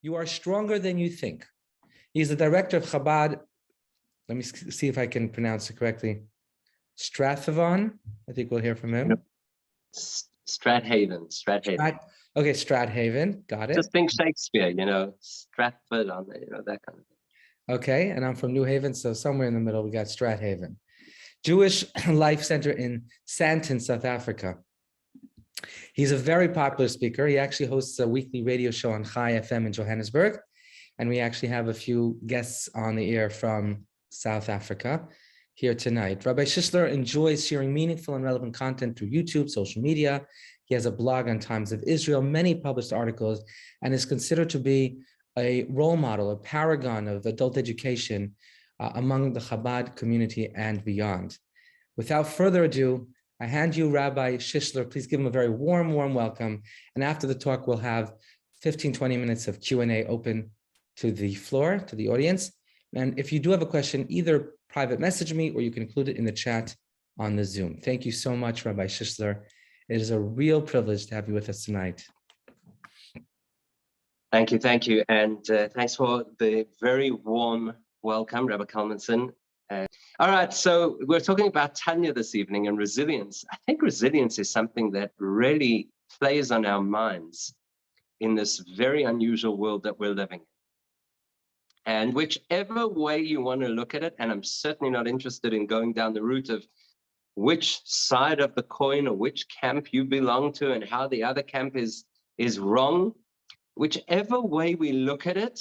You are stronger than you think. He's the director of Chabad. Let me see if I can pronounce it correctly. Strathavon. I think we'll hear from him. Strathaven. Okay, Strathaven. Got it. Just think Shakespeare, Stratford on the, that kind of thing. Okay, and I'm from New Haven, so somewhere in the middle we got Strathaven. Jewish Life Center in Sandton, South Africa. He's a very popular speaker. He actually hosts a weekly radio show on Chai FM in Johannesburg. And we actually have a few guests on the air from South Africa here tonight. Rabbi Shishler enjoys sharing meaningful and relevant content through YouTube, social media. He has a blog on Times of Israel, many published articles, and is considered to be a role model, a paragon of adult education among the Chabad community and beyond. Without further ado, I hand you Rabbi Shishler. Please give him a very warm welcome. And after the talk, we'll have 15-20 minutes of Q&A open to the floor, to the audience. And if you do have a question, either private message me or you can include it in the chat on the Zoom. Thank you so much, Rabbi Shishler. It is a real privilege to have you with us tonight. Thank you. And thanks for the very warm welcome, Rabbi Kalmanson. All right, so we're talking about Tanya this evening and resilience. I think resilience is something that really plays on our minds in this very unusual world that we're living in. And whichever way you want to look at it, and I'm certainly not interested in going down the route of which side of the coin or which camp you belong to and how the other camp is wrong. Whichever way we look at it,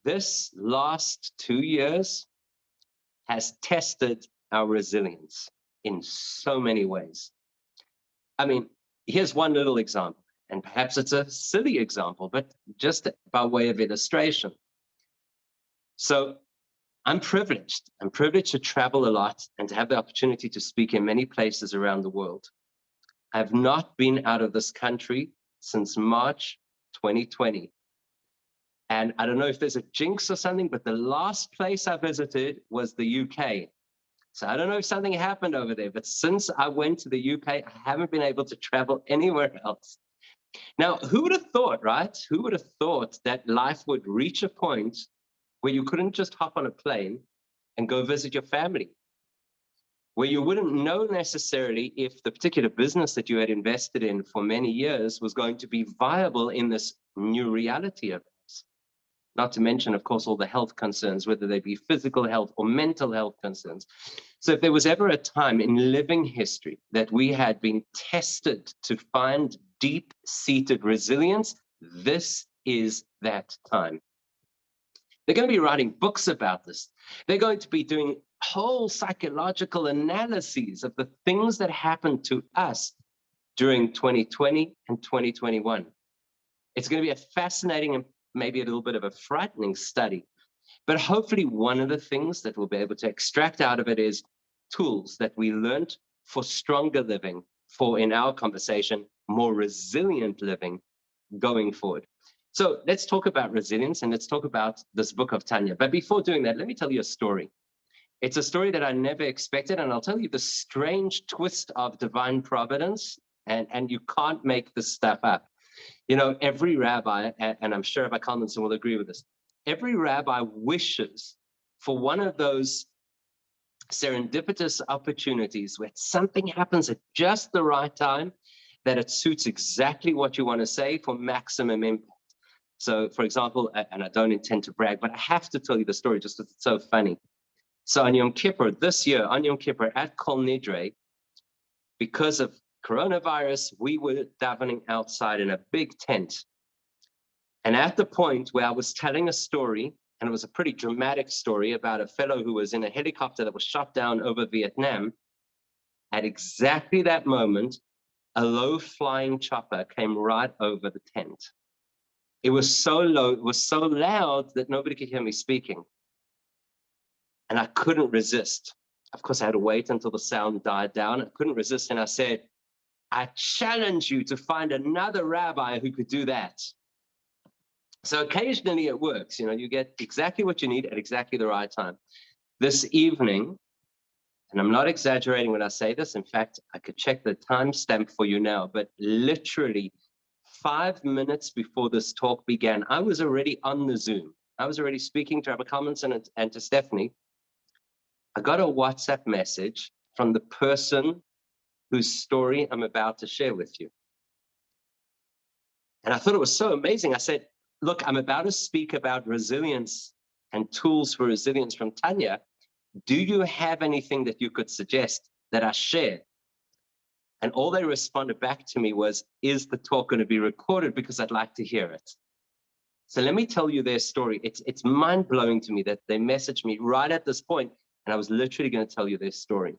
this last 2 years has tested our resilience in so many ways. I mean, here's one little example, and perhaps it's a silly example, but just by way of illustration. So I'm privileged to travel a lot and to have the opportunity to speak in many places around the world. I have not been out of this country since March 2020. And I don't know if there's a jinx or something, but the last place I visited was the UK. So I don't know if something happened over there, but since I went to the UK, I haven't been able to travel anywhere else. Now, who would have thought, right? Who would have thought that life would reach a point where you couldn't just hop on a plane and go visit your family, where you wouldn't know necessarily if the particular business that you had invested in for many years was going to be viable in this new reality of ours. Not to mention, of course, all the health concerns, whether they be physical health or mental health concerns. So if there was ever a time in living history that we had been tested to find deep-seated resilience, this is that time. They're going to be writing books about this. They're going to be doing whole psychological analyses of the things that happened to us during 2020 and 2021. It's going to be a fascinating and maybe a little bit of a frightening study. But hopefully one of the things that we'll be able to extract out of it is tools that we learned for stronger living, for, in our conversation, more resilient living going forward. So let's talk about resilience and let's talk about this book of Tanya. But before doing that, let me tell you a story. It's a story that I never expected, and I'll tell you the strange twist of divine providence, and you can't make this stuff up. You know, every rabbi, and I'm sure Rabbi Kalmanson will agree with this, every rabbi wishes for one of those serendipitous opportunities where something happens at just the right time, that it suits exactly what you want to say for maximum impact. So, for example, and I don't intend to brag, but I have to tell you the story just because it's so funny. So on Yom Kippur, this year, on Yom Kippur at Kol Nidre, because of coronavirus, we were davening outside in a big tent. And at the point where I was telling a story, and it was a pretty dramatic story about a fellow who was in a helicopter that was shot down over Vietnam, at exactly that moment, a low-flying chopper came right over the tent. It was so low, it was so loud that nobody could hear me speaking. And I couldn't resist. Of course, I had to wait until the sound died down. I couldn't resist, and I said, I challenge you to find another rabbi who could do that. So occasionally it works. You know, you get exactly what you need at exactly the right time. This evening, and I'm not exaggerating when I say this. In fact, I could check the timestamp for you now, but literally 5 minutes before this talk began, I was already on the Zoom. I was already speaking to Rabbi Kalmanson and to Stephanie. I got a WhatsApp message from the person whose story I'm about to share with you. And I thought it was so amazing. I said, look, I'm about to speak about resilience and tools for resilience from Tanya. Do you have anything that you could suggest that I share? And all they responded back to me was, is the talk going to be recorded? Because I'd like to hear it. So let me tell you their story. It's mind-blowing to me that they messaged me right at this point, and I was literally going to tell you their story.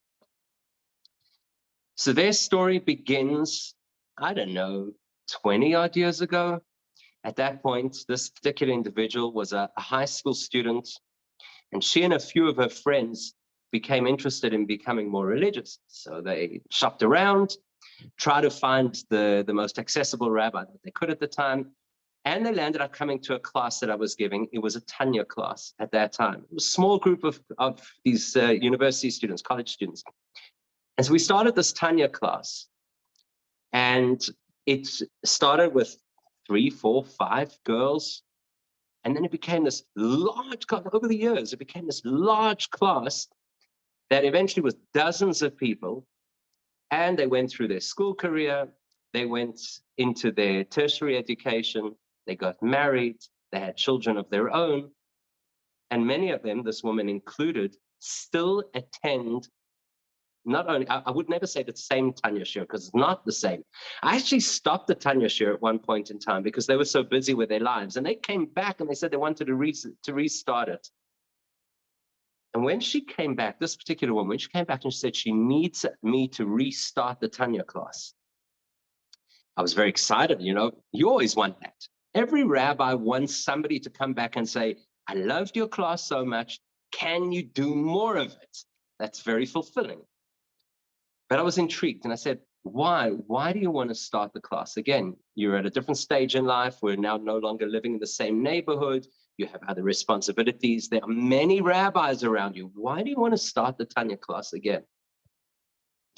So their story begins, I don't know, 20 odd years ago. At that point, this particular individual was a high school student, and she and a few of her friends became interested in becoming more religious. So they shopped around, tried to find the most accessible rabbi that they could at the time, and they landed up coming to a class that I was giving. It was a Tanya class at that time. It was a small group of these university students, college students. And so we started this Tanya class, and it started with 3, 4, 5 girls. And then it became this large class. Over the years, it became this large class that eventually was dozens of people. And they went through their school career. They went into their tertiary education. They got married. They had children of their own. And many of them, this woman included, still attend. Not only, I would never say the same Tanya Shir, because it's not the same. I actually stopped the Tanya Shir at one point in time because they were so busy with their lives. And they came back and they said they wanted to restart it. And when she came back, this particular woman, when she came back and she said she needs me to restart the Tanya class, I was very excited. You know, you always want that. Every rabbi wants somebody to come back and say, I loved your class so much. Can you do more of it? That's very fulfilling. But I was intrigued and I said, why? Why do you want to start the class again? You're at a different stage in life. We're now no longer living in the same neighborhood. You have other responsibilities. There are many rabbis around you. Why do you want to start the Tanya class again?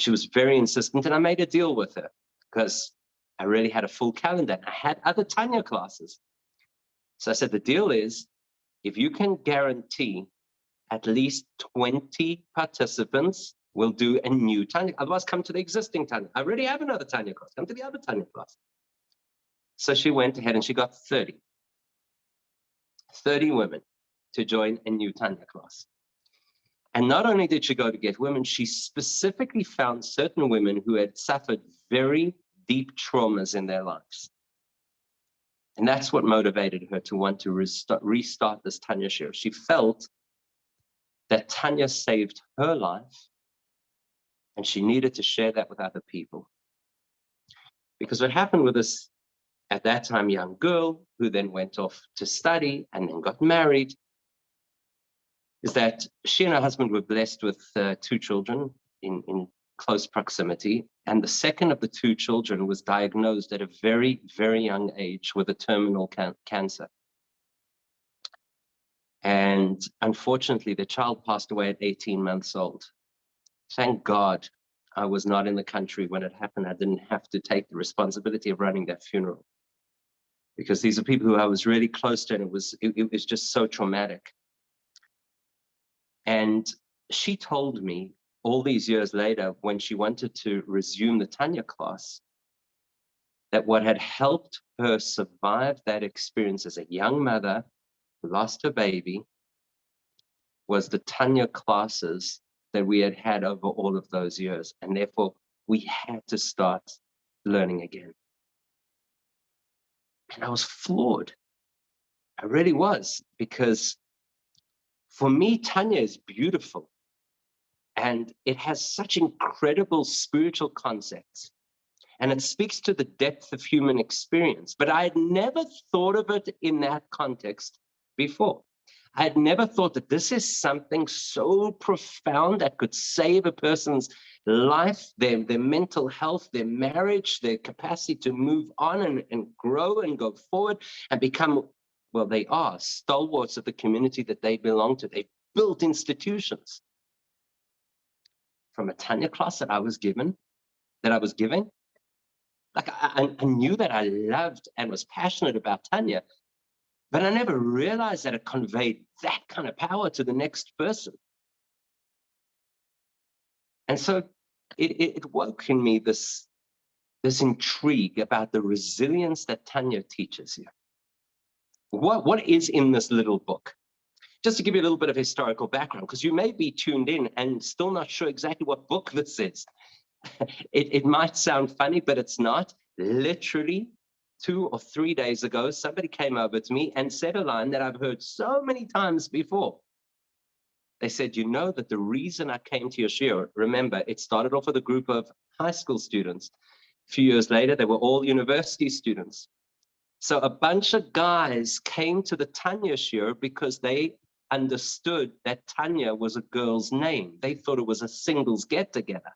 She was very insistent, and I made a deal with her because I really had a full calendar. I had other Tanya classes. So I said, the deal is, if you can guarantee at least 20 participants will do a new Tanya. Otherwise, come to the existing Tanya. I already have another Tanya class. Come to the other Tanya class. So she went ahead and she got 30 women to join a new Tanya class. And not only did she go to get women, she specifically found certain women who had suffered very deep traumas in their lives. And that's what motivated her to want to restart this Tanya Shir. She felt that Tanya saved her life, and she needed to share that with other people. Because what happened with this, at that time, young girl, who then went off to study and then got married, is that she and her husband were blessed with 2 children in close proximity. And the second of the 2 children was diagnosed at a very, very young age with a terminal cancer. And unfortunately, the child passed away at 18 months old. Thank God I was not in the country when it happened. I didn't have to take the responsibility of running that funeral, because these are people who I was really close to, and it was just so traumatic. And she told me all these years later, when she wanted to resume the Tanya class, that what had helped her survive that experience as a young mother who lost her baby was the Tanya classes that we had had over all of those years. And therefore, we had to start learning again. And I was floored. I really was, because for me, Tanya is beautiful. And it has such incredible spiritual concepts. And it speaks to the depth of human experience. But I had never thought of it in that context before. I had never thought that this is something so profound that could save a person's life, their mental health, their marriage, their capacity to move on and grow and go forward and become, well, they are stalwarts of the community that they belong to. They've built institutions. From a Tanya class that I was giving, Like I knew that I loved and was passionate about Tanya, but I never realized that it conveyed that kind of power to the next person. And so it woke in me this intrigue about the resilience that Tanya teaches you. What is in this little book? Just to give you a little bit of historical background, because you may be tuned in and still not sure exactly what book this is. It might sound funny, but it's not. Literally 2 or 3 days ago, somebody came over to me and said a line that I've heard so many times before. They said, you know that the reason I came to your shiur, remember, it started off with a group of high school students. A few years later, they were all university students. So a bunch of guys came to the Tanya shiur because they understood that Tanya was a girl's name. They thought it was a singles get-together.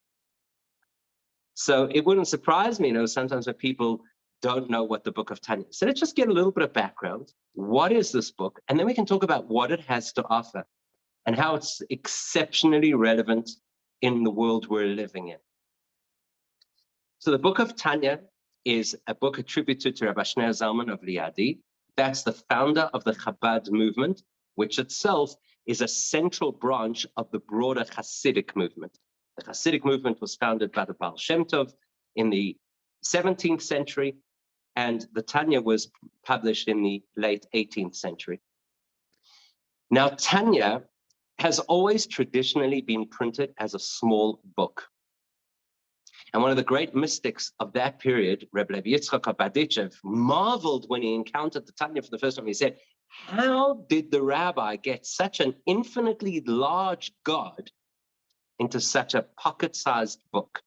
So it wouldn't surprise me, sometimes when people don't know what the book of Tanya is. So let's just get a little bit of background. What is this book? And then we can talk about what it has to offer and how it's exceptionally relevant in the world we're living in. So the book of Tanya is a book attributed to Rabbi Shneur Zalman of Liadi. That's the founder of the Chabad movement, which itself is a central branch of the broader Hasidic movement. The Hasidic movement was founded by the Baal Shem Tov in the 17th century, and the Tanya was published in the late 18th century. Now, Tanya has always traditionally been printed as a small book. And one of the great mystics of that period, Rabbi Yitzchak Berditchev, marveled when he encountered the Tanya for the first time. He said, how did the rabbi get such an infinitely large God into such a pocket-sized book?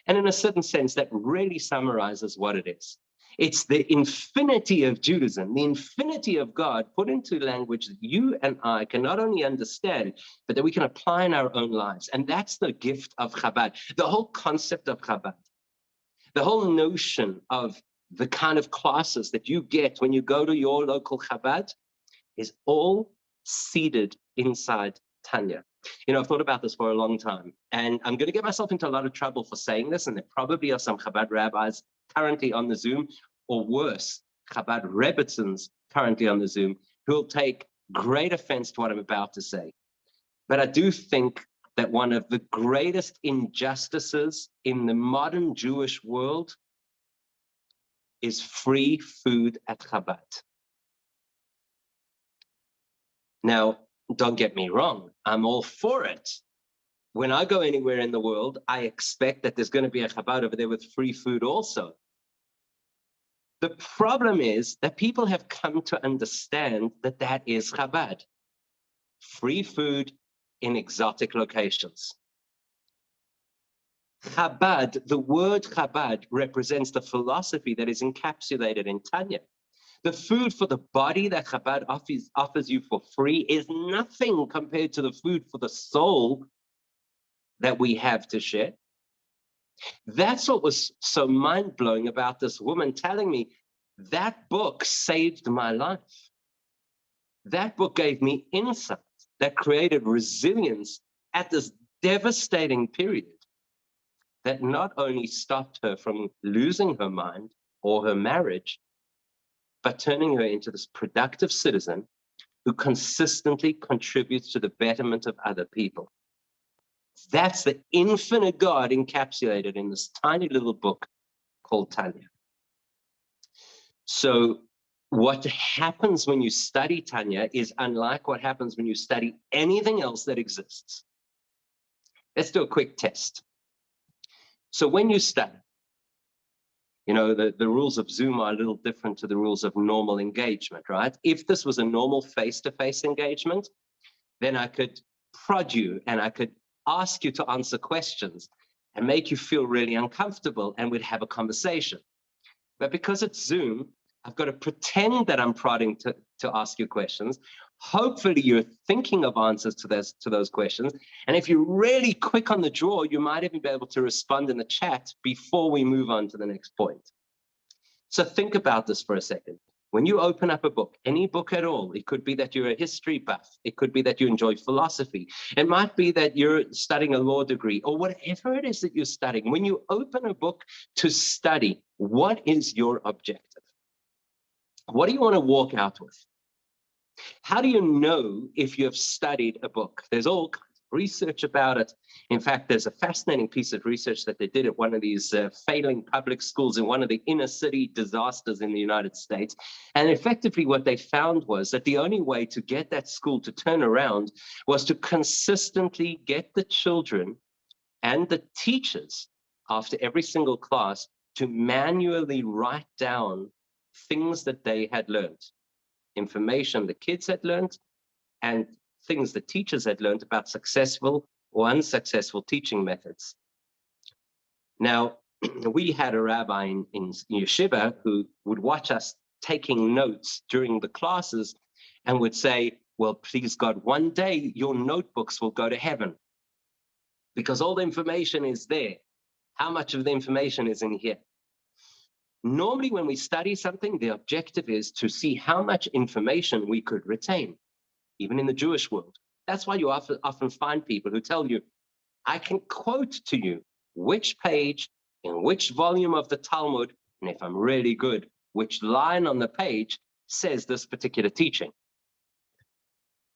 And in a certain sense, that really summarizes what it is. It's the infinity of Judaism, the infinity of God put into language that you and I can not only understand, but that we can apply in our own lives. And that's the gift of Chabad, the whole concept of Chabad, the whole notion of the kind of classes that you get when you go to your local Chabad is all seated inside Tanya. I've thought about this for a long time, and I'm going to get myself into a lot of trouble for saying this, and there probably are some Chabad rabbis currently on the Zoom, or worse, Chabad Rebbitzins currently on the Zoom, who will take great offense to what I'm about to say. But I do think that one of the greatest injustices in the modern Jewish world is free food at Chabad. Now, don't get me wrong, I'm all for it. When I go anywhere in the world, I expect that there's going to be a Chabad over there with free food also. The problem is that people have come to understand that that is Chabad. Free food in exotic locations. Chabad, the word Chabad represents the philosophy that is encapsulated in Tanya. The food for the body that Chabad offers you for free is nothing compared to the food for the soul that we have to share. That's what was so mind-blowing about this woman telling me, that book saved my life. That book gave me insight that created resilience at this devastating period that not only stopped her from losing her mind or her marriage, but turning her into this productive citizen who consistently contributes to the betterment of other people. That's the infinite God encapsulated in this tiny little book called Tanya. So what happens when you study Tanya is unlike what happens when you study anything else that exists. Let's do a quick test. So when you study, the rules of Zoom are a little different to the rules of normal engagement, right? If this was a normal face-to-face engagement, then I could prod you and I could ask you to answer questions and make you feel really uncomfortable, and we'd have a conversation. But because it's Zoom, I've got to pretend that I'm prodding to ask you questions. Hopefully you're thinking of answers to those questions. And if you're really quick on the draw, you might even be able to respond in the chat before we move on to the next point. So think about this for a second. When you open up a book, any book at all, it could be that you're a history buff. It could be that you enjoy philosophy. It might be that you're studying a law degree or whatever it is that you're studying. When you open a book to study, what is your objective? What do you want to walk out with? How do you know if you have studied a book? There's all kinds of research about it. In fact, there's a fascinating piece of research that they did at one of these failing public schools in one of the inner city disasters in the United States. And effectively what they found was that the only way to get that school to turn around was to consistently get the children and the teachers after every single class to manually write down things that they had learned. Information the kids had learned and things the teachers had learned about successful or unsuccessful teaching methods. Now, we had a rabbi in yeshiva who would watch us taking notes during the classes and would say, well, please God, one day your notebooks will go to heaven because all the information is there. How much of the information is in here? Normally, when we study something, the objective is to see how much information we could retain, even in the Jewish world. That's why you often find people who tell you, I can quote to you which page in which volume of the Talmud, and if I'm really good, which line on the page says this particular teaching.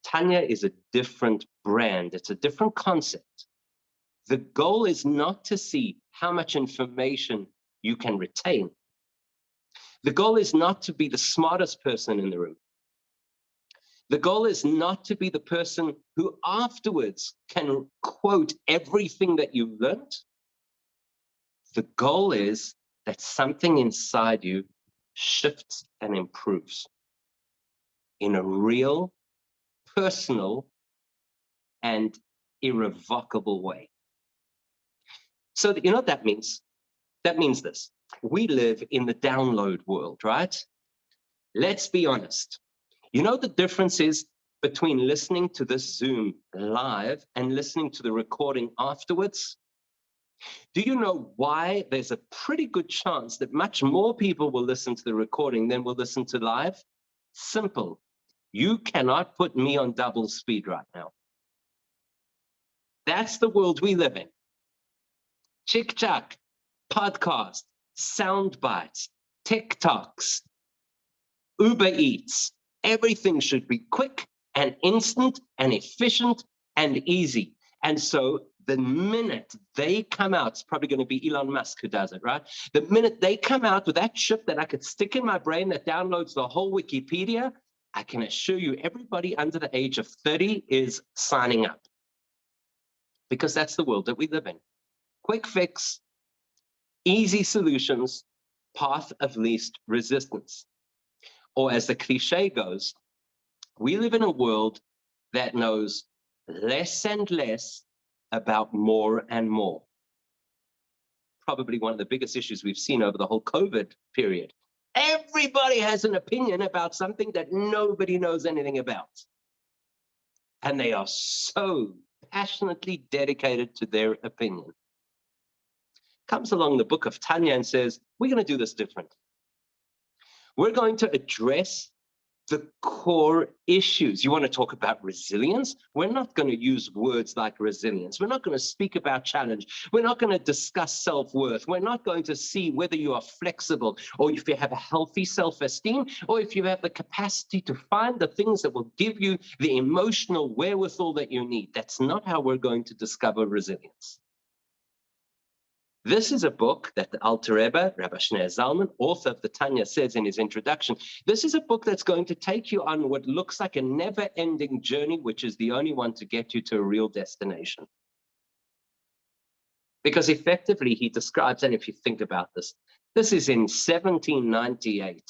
Tanya is a different brand. It's a different concept. The goal is not to see how much information you can retain. The goal is not to be the smartest person in the room. The goal is not to be the person who afterwards can quote everything that you've learned. The goal is that something inside you shifts and improves in a real, personal, and irrevocable way. So you know what that means? That means this. We live in the download world, right? Let's be honest. You know the difference is between listening to this Zoom live and listening to the recording afterwards? Do you know why there's a pretty good chance that much more people will listen to the recording than will listen to live? Simple. You cannot put me on double speed right now. That's the world we live in. Chick-chack, podcast, sound bites, TikToks, Uber Eats. Everything should be quick and instant and efficient and easy. And so the minute they come out, it's probably going to be Elon Musk who does it, right? The minute they come out with that chip that I could stick in my brain that downloads the whole Wikipedia, I can assure you everybody under the age of 30 is signing up. Because that's the world that we live in. Quick fix, easy solutions, path of least resistance. Or as the cliche goes, we live in a world that knows less and less about more and more. Probably one of the biggest issues we've seen over the whole COVID period. Everybody has an opinion about something that nobody knows anything about. And they are so passionately dedicated to their opinion. Comes along the book of Tanya and says, we're going to do this different. We're going to address the core issues. You want to talk about resilience? We're not going to use words like resilience. We're not going to speak about challenge. We're not going to discuss self-worth. We're not going to see whether you are flexible or if you have a healthy self-esteem or if you have the capacity to find the things that will give you the emotional wherewithal that you need. That's not how we're going to discover resilience. This is a book that the Alter Rebbe, Rabbi Shneur Zalman, author of the Tanya, says in his introduction. This is a book that's going to take you on what looks like a never-ending journey, which is the only one to get you to a real destination. Because effectively, he describes, and if you think about this, this is in 1798.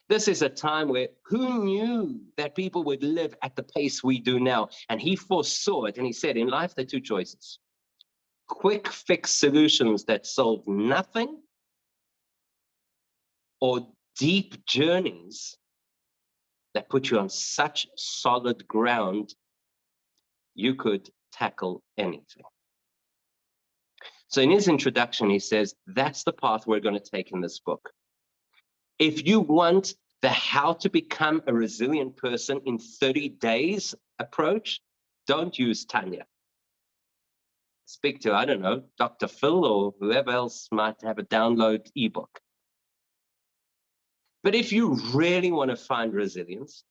This is a time where who knew that people would live at the pace we do now? And he foresaw it, and he said, in life, there are two choices. Quick fix solutions that solve nothing, or deep journeys that put you on such solid ground, you could tackle anything. So in his introduction, he says, that's the path we're going to take in this book. If you want the how to become a resilient person in 30 days approach, don't use Tanya. Speak to, I don't know, Dr. Phil or whoever else might have a download ebook. But if you really want to find resilience,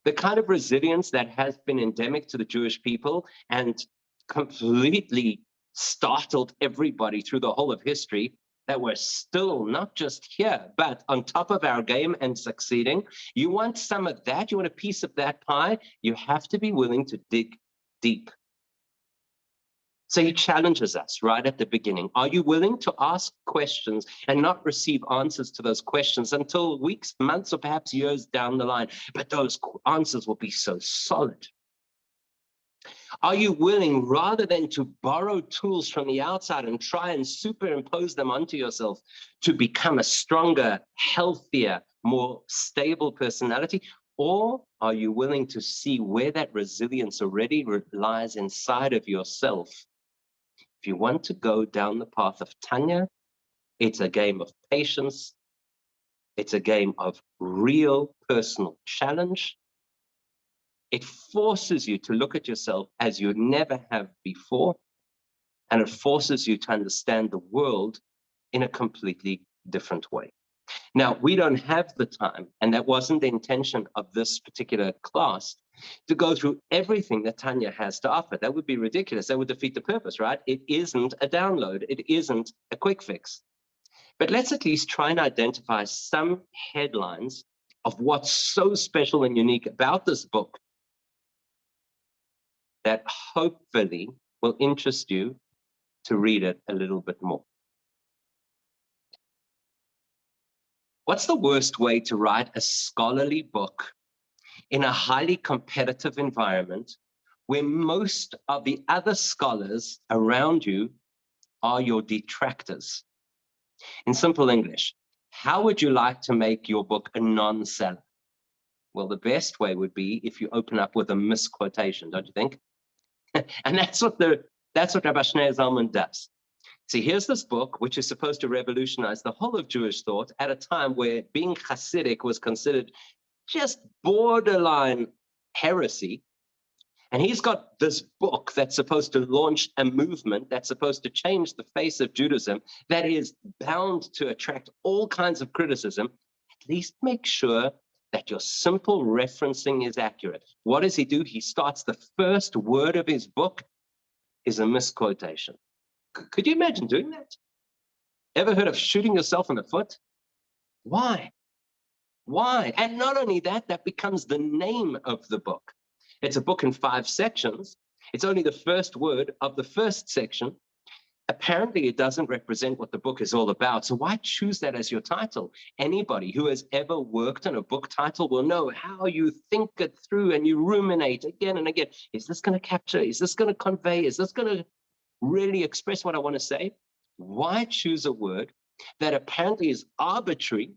the kind of resilience that has been endemic to the Jewish people and completely startled everybody through the whole of history, that we're still not just here, but on top of our game and succeeding. You want some of that, you want a piece of that pie, you have to be willing to dig deep. So he challenges us right at the beginning. Are you willing to ask questions and not receive answers to those questions until weeks, months, or perhaps years down the line? But those answers will be so solid. Are you willing, rather than to borrow tools from the outside and try and superimpose them onto yourself, to become a stronger, healthier, more stable personality? Or are you willing to see where that resilience already lies inside of yourself? If you want to go down the path of Tanya, it's a game of patience. It's a game of real personal challenge. It forces you to look at yourself as you never have before, and it forces you to understand the world in a completely different way. Now, we don't have the time, and that wasn't the intention of this particular class, to go through everything that Tanya has to offer. That would be ridiculous. That would defeat the purpose, right? It isn't a download. It isn't a quick fix. But let's at least try and identify some headlines of what's so special and unique about this book that hopefully will interest you to read it a little bit more. What's the worst way to write a scholarly book in a highly competitive environment where most of the other scholars around you are your detractors? In simple English, how would you like to make your book a non-seller? Well, the best way would be if you open up with a misquotation, don't you think? And that's what Rabbi Shneur Zalman does. See, here's this book, which is supposed to revolutionize the whole of Jewish thought at a time where being Hasidic was considered just borderline heresy. And he's got this book that's supposed to launch a movement that's supposed to change the face of Judaism, that is bound to attract all kinds of criticism. At least make sure that your simple referencing is accurate. What does he do? He starts the first word of his book is a misquotation. Could you imagine doing that? Ever heard of shooting yourself in the foot? Why? Why? And not only that, that becomes the name of the book. It's a book in 5 sections. It's only the first word of the first section. Apparently, it doesn't represent what the book is all about. So why choose that as your title? Anybody who has ever worked on a book title will know how you think it through and you ruminate again and again. Is this going to capture? Is this going to convey? Is this going to really express what I want to say? Why choose a word that apparently is arbitrary,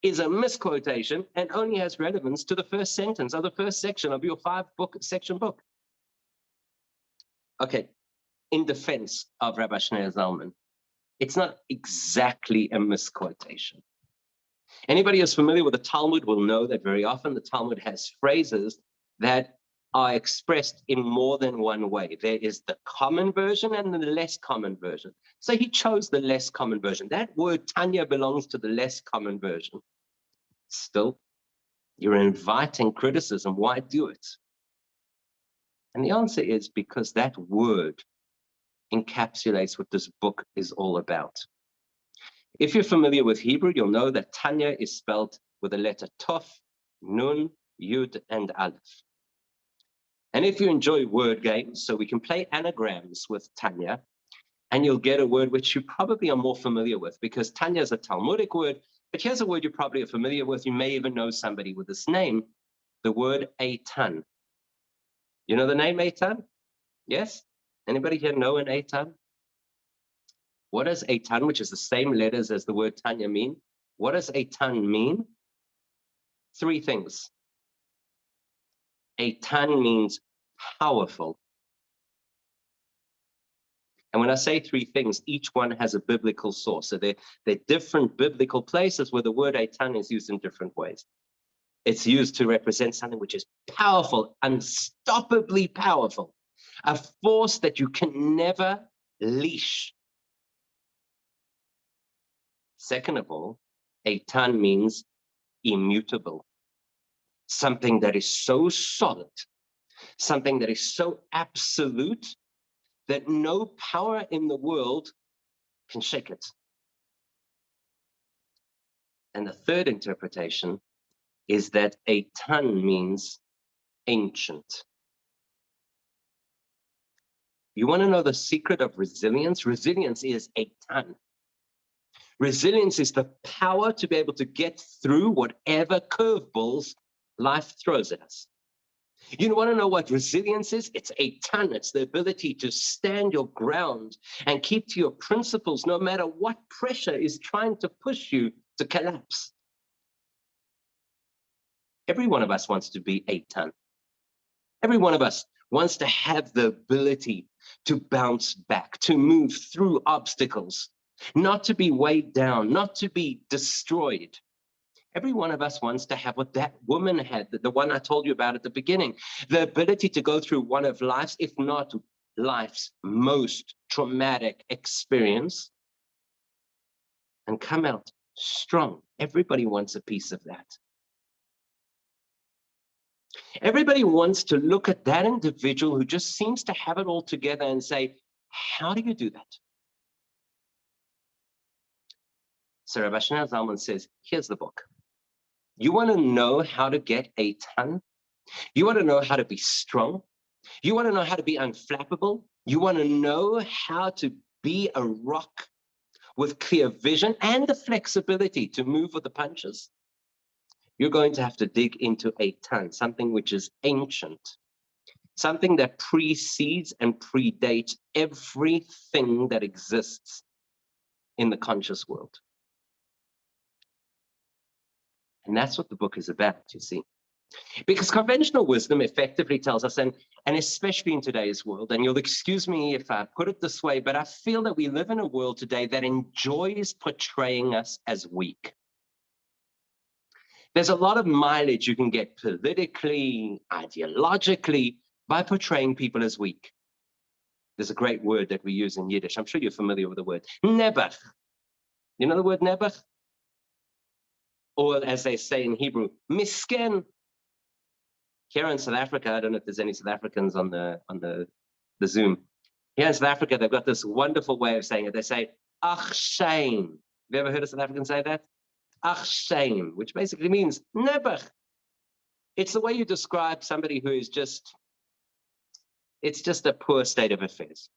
is a misquotation, and only has relevance to the first sentence of the first section of your 5-section book? Okay, in defense of Rabbi Shneur Zalman, it's not exactly a misquotation. Anybody who's familiar with the Talmud will know that very often the Talmud has phrases that are expressed in more than one way. There is the common version and the less common version. So he chose the less common version. That word Tanya belongs to the less common version. Still, you're inviting criticism. Why do it? And the answer is because that word encapsulates what this book is all about. If you're familiar with Hebrew, you'll know that Tanya is spelled with the letter Tov, Nun, Yud, and Aleph. And if you enjoy word games, so we can play anagrams with Tanya, and you'll get a word which you probably are more familiar with, because Tanya is a Talmudic word, but here's a word you probably are familiar with. You may even know somebody with this name, the word Eitan. You know the name Eitan? Yes? Anybody here know an Eitan? What does Eitan, which is the same letters as the word Tanya, mean? What does Eitan mean? 3 things. Eitan means powerful. And when I say 3 things, each one has a biblical source. So they're different biblical places where the word Eitan is used in different ways. It's used to represent something which is powerful, unstoppably powerful, a force that you can never leash. Second of all, eitan means immutable, something that is so solid, something that is so absolute that no power in the world can shake it. And the third interpretation is that eitan means ancient. You want to know the secret of resilience? Resilience is eitan. Resilience is the power to be able to get through whatever curveballs life throws at us. You want to know what resilience is? It's eitan. It's the ability to stand your ground and keep to your principles no matter what pressure is trying to push you to collapse. Every one of us wants to be eitan. Every one of us wants to have the ability to bounce back, to move through obstacles, not to be weighed down, not to be destroyed. Every one of us wants to have what that woman had, the one I told you about at the beginning, the ability to go through one of life's, if not life's most traumatic experience and come out strong. Everybody wants a piece of that. Everybody wants to look at that individual who just seems to have it all together and say, how do you do that? So Rabbi Zalman says, here's the book. You want to know how to get eitan? You want to know how to be strong? You want to know how to be unflappable? You want to know how to be a rock with clear vision and the flexibility to move with the punches? You're going to have to dig into eitan, something which is ancient, something that precedes and predates everything that exists in the conscious world. And that's what the book is about, you see. Because conventional wisdom effectively tells us, and especially in today's world, and you'll excuse me if I put it this way, but I feel that we live in a world today that enjoys portraying us as weak. There's a lot of mileage you can get politically, ideologically, by portraying people as weak. There's a great word that we use in Yiddish. I'm sure you're familiar with the word, nebuch. You know the word nebuch? Or as they say in Hebrew, misken. Here in South Africa, I don't know if there's any South Africans on the Zoom. Here in South Africa, they've got this wonderful way of saying it. They say, ach shame. Have you ever heard a South African say that? Ach shame, which basically means nebuch. It's the way you describe somebody who is just, it's just a poor state of affairs,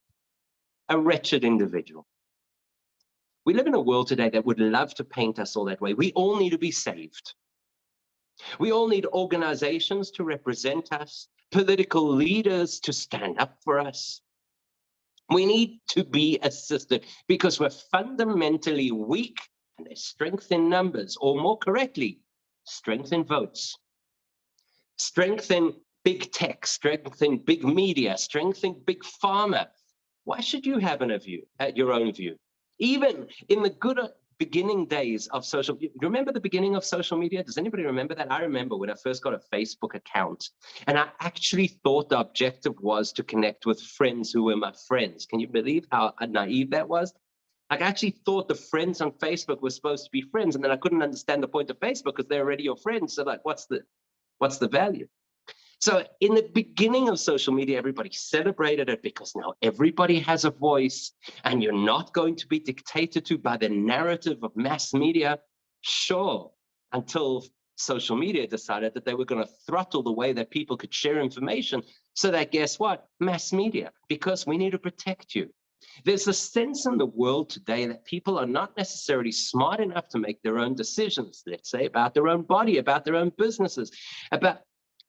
a wretched individual. We live in a world today that would love to paint us all that way. We all need to be saved. We all need organizations to represent us, political leaders to stand up for us. We need to be assisted because we're fundamentally weak and there's strength in numbers, or more correctly, strength in votes, strength in big tech, strength in big media, strength in big pharma. Why should you have your own view? Even in the good beginning days of social, you remember the beginning of social media? Does anybody remember that? I remember when I first got a Facebook account and I actually thought the objective was to connect with friends who were my friends. Can you believe how naive that was? I actually thought the friends on Facebook were supposed to be friends, and then I couldn't understand the point of Facebook because they're already your friends. So like, what's the value? So in the beginning of social media, everybody celebrated it because now everybody has a voice and you're not going to be dictated to by the narrative of mass media. Sure, until social media decided that they were going to throttle the way that people could share information. So that, guess what? Mass media, because we need to protect you. There's a sense in the world today that people are not necessarily smart enough to make their own decisions, let's say, about their own body, about their own businesses,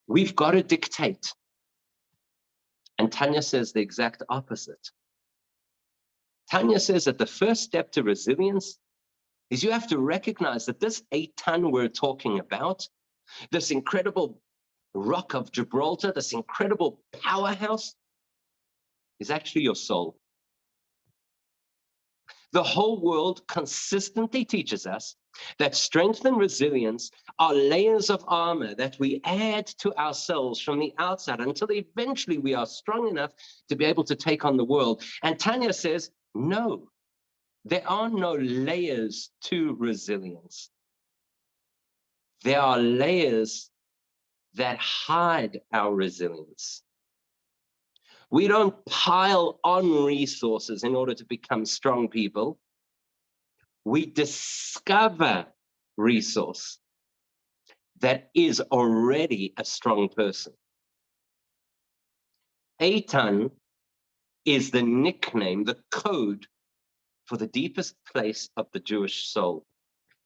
we've got to dictate. And Tanya says the exact opposite. Tanya says that the first step to resilience is you have to recognize that this eitan we're talking about, this incredible rock of Gibraltar, this incredible powerhouse, is actually your soul. The whole world consistently teaches us That strength and resilience are layers of armor that we add to ourselves from the outside until eventually we are strong enough to be able to take on the world. And Tanya says, no, there are no layers to resilience. There are layers that hide our resilience. We don't pile on resources in order to become strong people. We discover resource that is already a strong person. Eitan is the nickname, the code for the deepest place of the Jewish soul,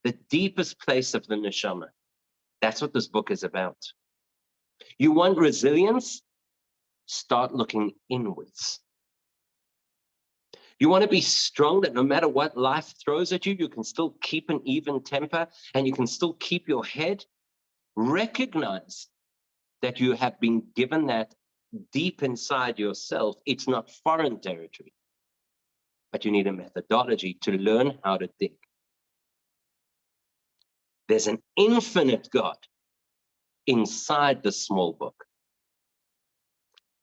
the deepest place of the neshama. That's what this book is about. You want resilience? Start looking inwards. You want to be strong, that no matter what life throws at you, you can still keep an even temper and you can still keep your head. Recognize that you have been given that deep inside yourself. It's not foreign territory, but you need a methodology to learn how to dig. There's an infinite God inside the small book.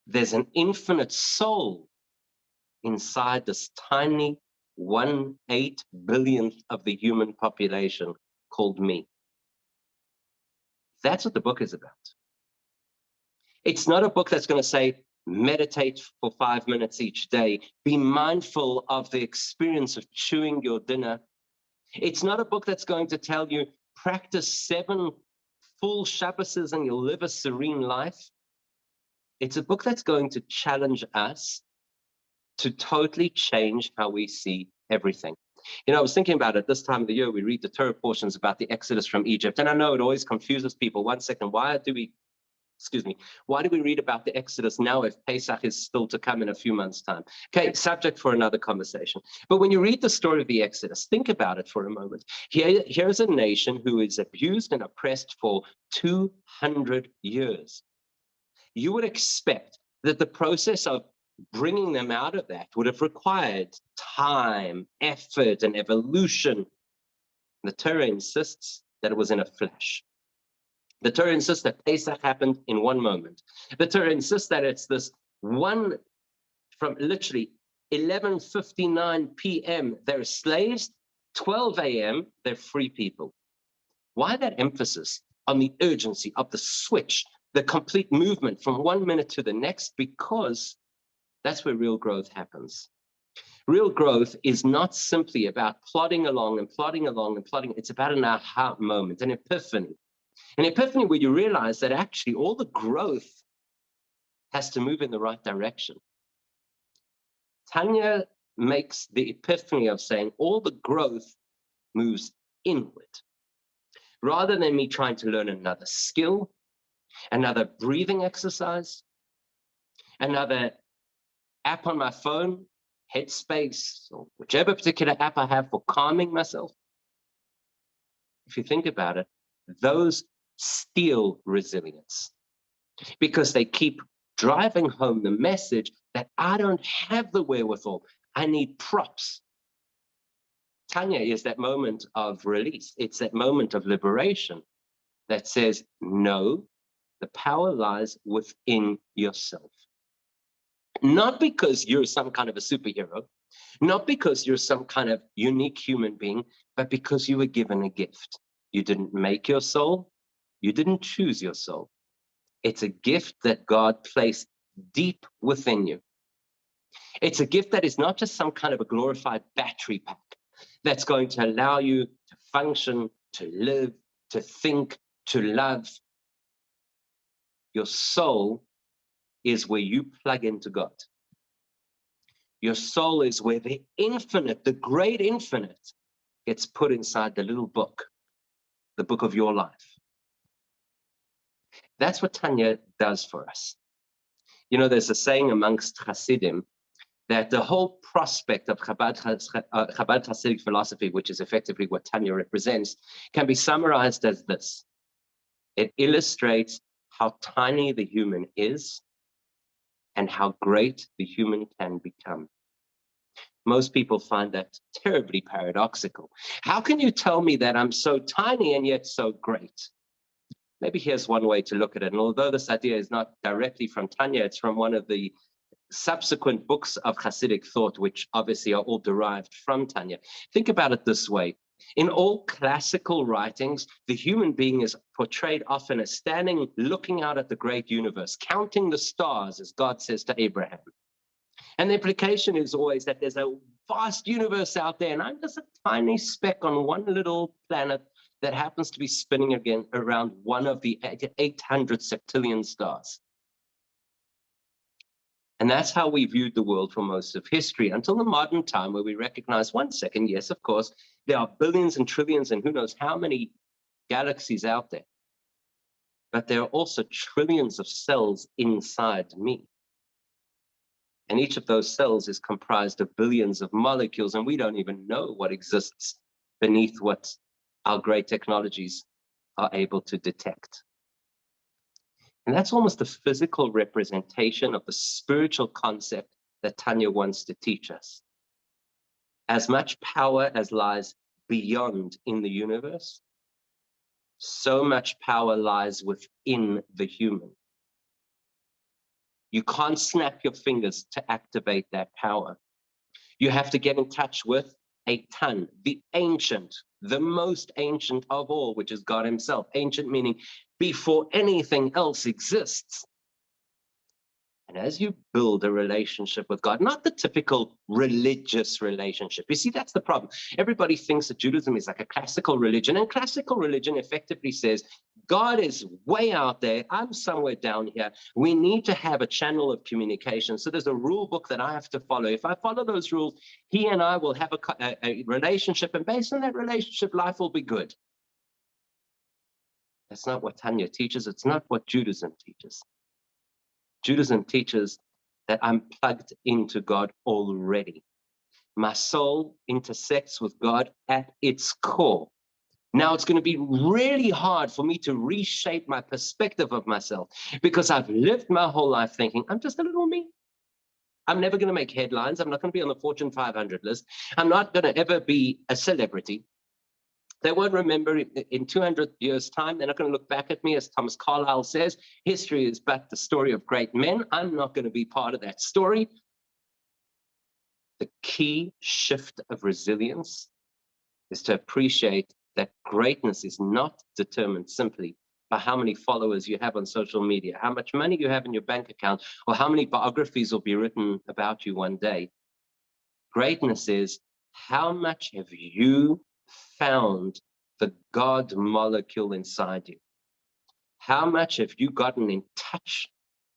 There's an infinite soul inside this tiny 1/8 billionth of the human population called me. That's what the book is about. It's not a book that's going to say, meditate for 5 minutes each day. Be mindful of the experience of chewing your dinner. It's not a book that's going to tell you, practice 7 full Shabbases and you'll live a serene life. It's a book that's going to challenge us to totally change how we see everything. You know, I was thinking about it this time of the year, we read the Torah portions about the Exodus from Egypt. And I know it always confuses people. 1 second, why do we read about the Exodus now if Pesach is still to come in a few months' time? Okay, subject for another conversation. But when you read the story of the Exodus, think about it for a moment. Here's a nation who is abused and oppressed for 200 years. You would expect that the process of bringing them out of that would have required time, effort, and evolution. The Torah insists that it was in a flash. The Torah insists that Pesach happened in one moment. The Torah insists that it's this one from literally 11:59 p.m. they're slaves, 12 a.m. they're free people. Why that emphasis on the urgency of the switch, the complete movement from 1 minute to the next? Because that's where real growth happens. Real growth is not simply about plodding along and plodding along and plodding. It's about an aha moment, an epiphany. An epiphany where you realize that actually all the growth has to move in the right direction. Tanya makes the epiphany of saying all the growth moves inward. Rather than me trying to learn another skill, another breathing exercise, another app on my phone, Headspace, or whichever particular app I have for calming myself. If you think about it, those steal resilience because they keep driving home the message that I don't have the wherewithal. I need props. Tanya is that moment of release. It's that moment of liberation that says, no, the power lies within yourself. Not because you're some kind of a superhero, not because you're some kind of unique human being, but because you were given a gift. You didn't make your soul. You didn't choose your soul. It's a gift that God placed deep within you. It's a gift that is not just some kind of a glorified battery pack that's going to allow you to function, to live, to think, to love. Your soul is where you plug into God. Your soul is where the infinite, the great infinite, gets put inside the little book, the book of your life. That's what Tanya does for us. You know, there's a saying amongst Hasidim that the whole prospect of Chabad Hasidic philosophy, which is effectively what Tanya represents, can be summarized as this. It illustrates how tiny the human is and how great the human can become. Most people find that terribly paradoxical. How can you tell me that I'm so tiny and yet so great? Maybe here's one way to look at it. And although this idea is not directly from Tanya, it's from one of the subsequent books of Hasidic thought, which obviously are all derived from Tanya. Think about it this way. In all classical writings, the human being is portrayed often as standing, looking out at the great universe, counting the stars, as God says to Abraham. And the implication is always that there's a vast universe out there, and I'm just a tiny speck on one little planet that happens to be spinning again around one of the 800 septillion stars. And that's how we viewed the world for most of history, until the modern time where we recognize, 1 second, yes, of course, there are billions and trillions and who knows how many galaxies out there. But there are also trillions of cells inside me. And each of those cells is comprised of billions of molecules, and we don't even know what exists beneath what our great technologies are able to detect. And that's almost a physical representation of the spiritual concept that Tanya wants to teach us. As much power as lies beyond in the universe, so much power lies within the human. You can't snap your fingers to activate that power. You have to get in touch with a ton, the ancient, the most ancient of all, which is God himself. Ancient meaning before anything else exists. And as you build a relationship with God, not the typical religious relationship. You see, that's the problem. Everybody thinks that Judaism is like a classical religion, and classical religion effectively says, God is way out there, I'm somewhere down here. We need to have a channel of communication. So there's a rule book that I have to follow. If I follow those rules, he and I will have a relationship, and based on that relationship, life will be good. That's not what Tanya teaches. It's not what Judaism teaches. Judaism teaches that I'm plugged into God already. My soul intersects with God at its core. Now it's going to be really hard for me to reshape my perspective of myself because I've lived my whole life thinking I'm just a little me. I'm never going to make headlines. I'm not going to be on the Fortune 500 list. I'm not going to ever be a celebrity. They won't remember in 200 years' time. They're not going to look back at me, as Thomas Carlyle says. History is but the story of great men. I'm not going to be part of that story. The key shift of resilience is to appreciate that greatness is not determined simply by how many followers you have on social media, how much money you have in your bank account, or how many biographies will be written about you one day. Greatness is how much have you found the God molecule inside you? How much have you gotten in touch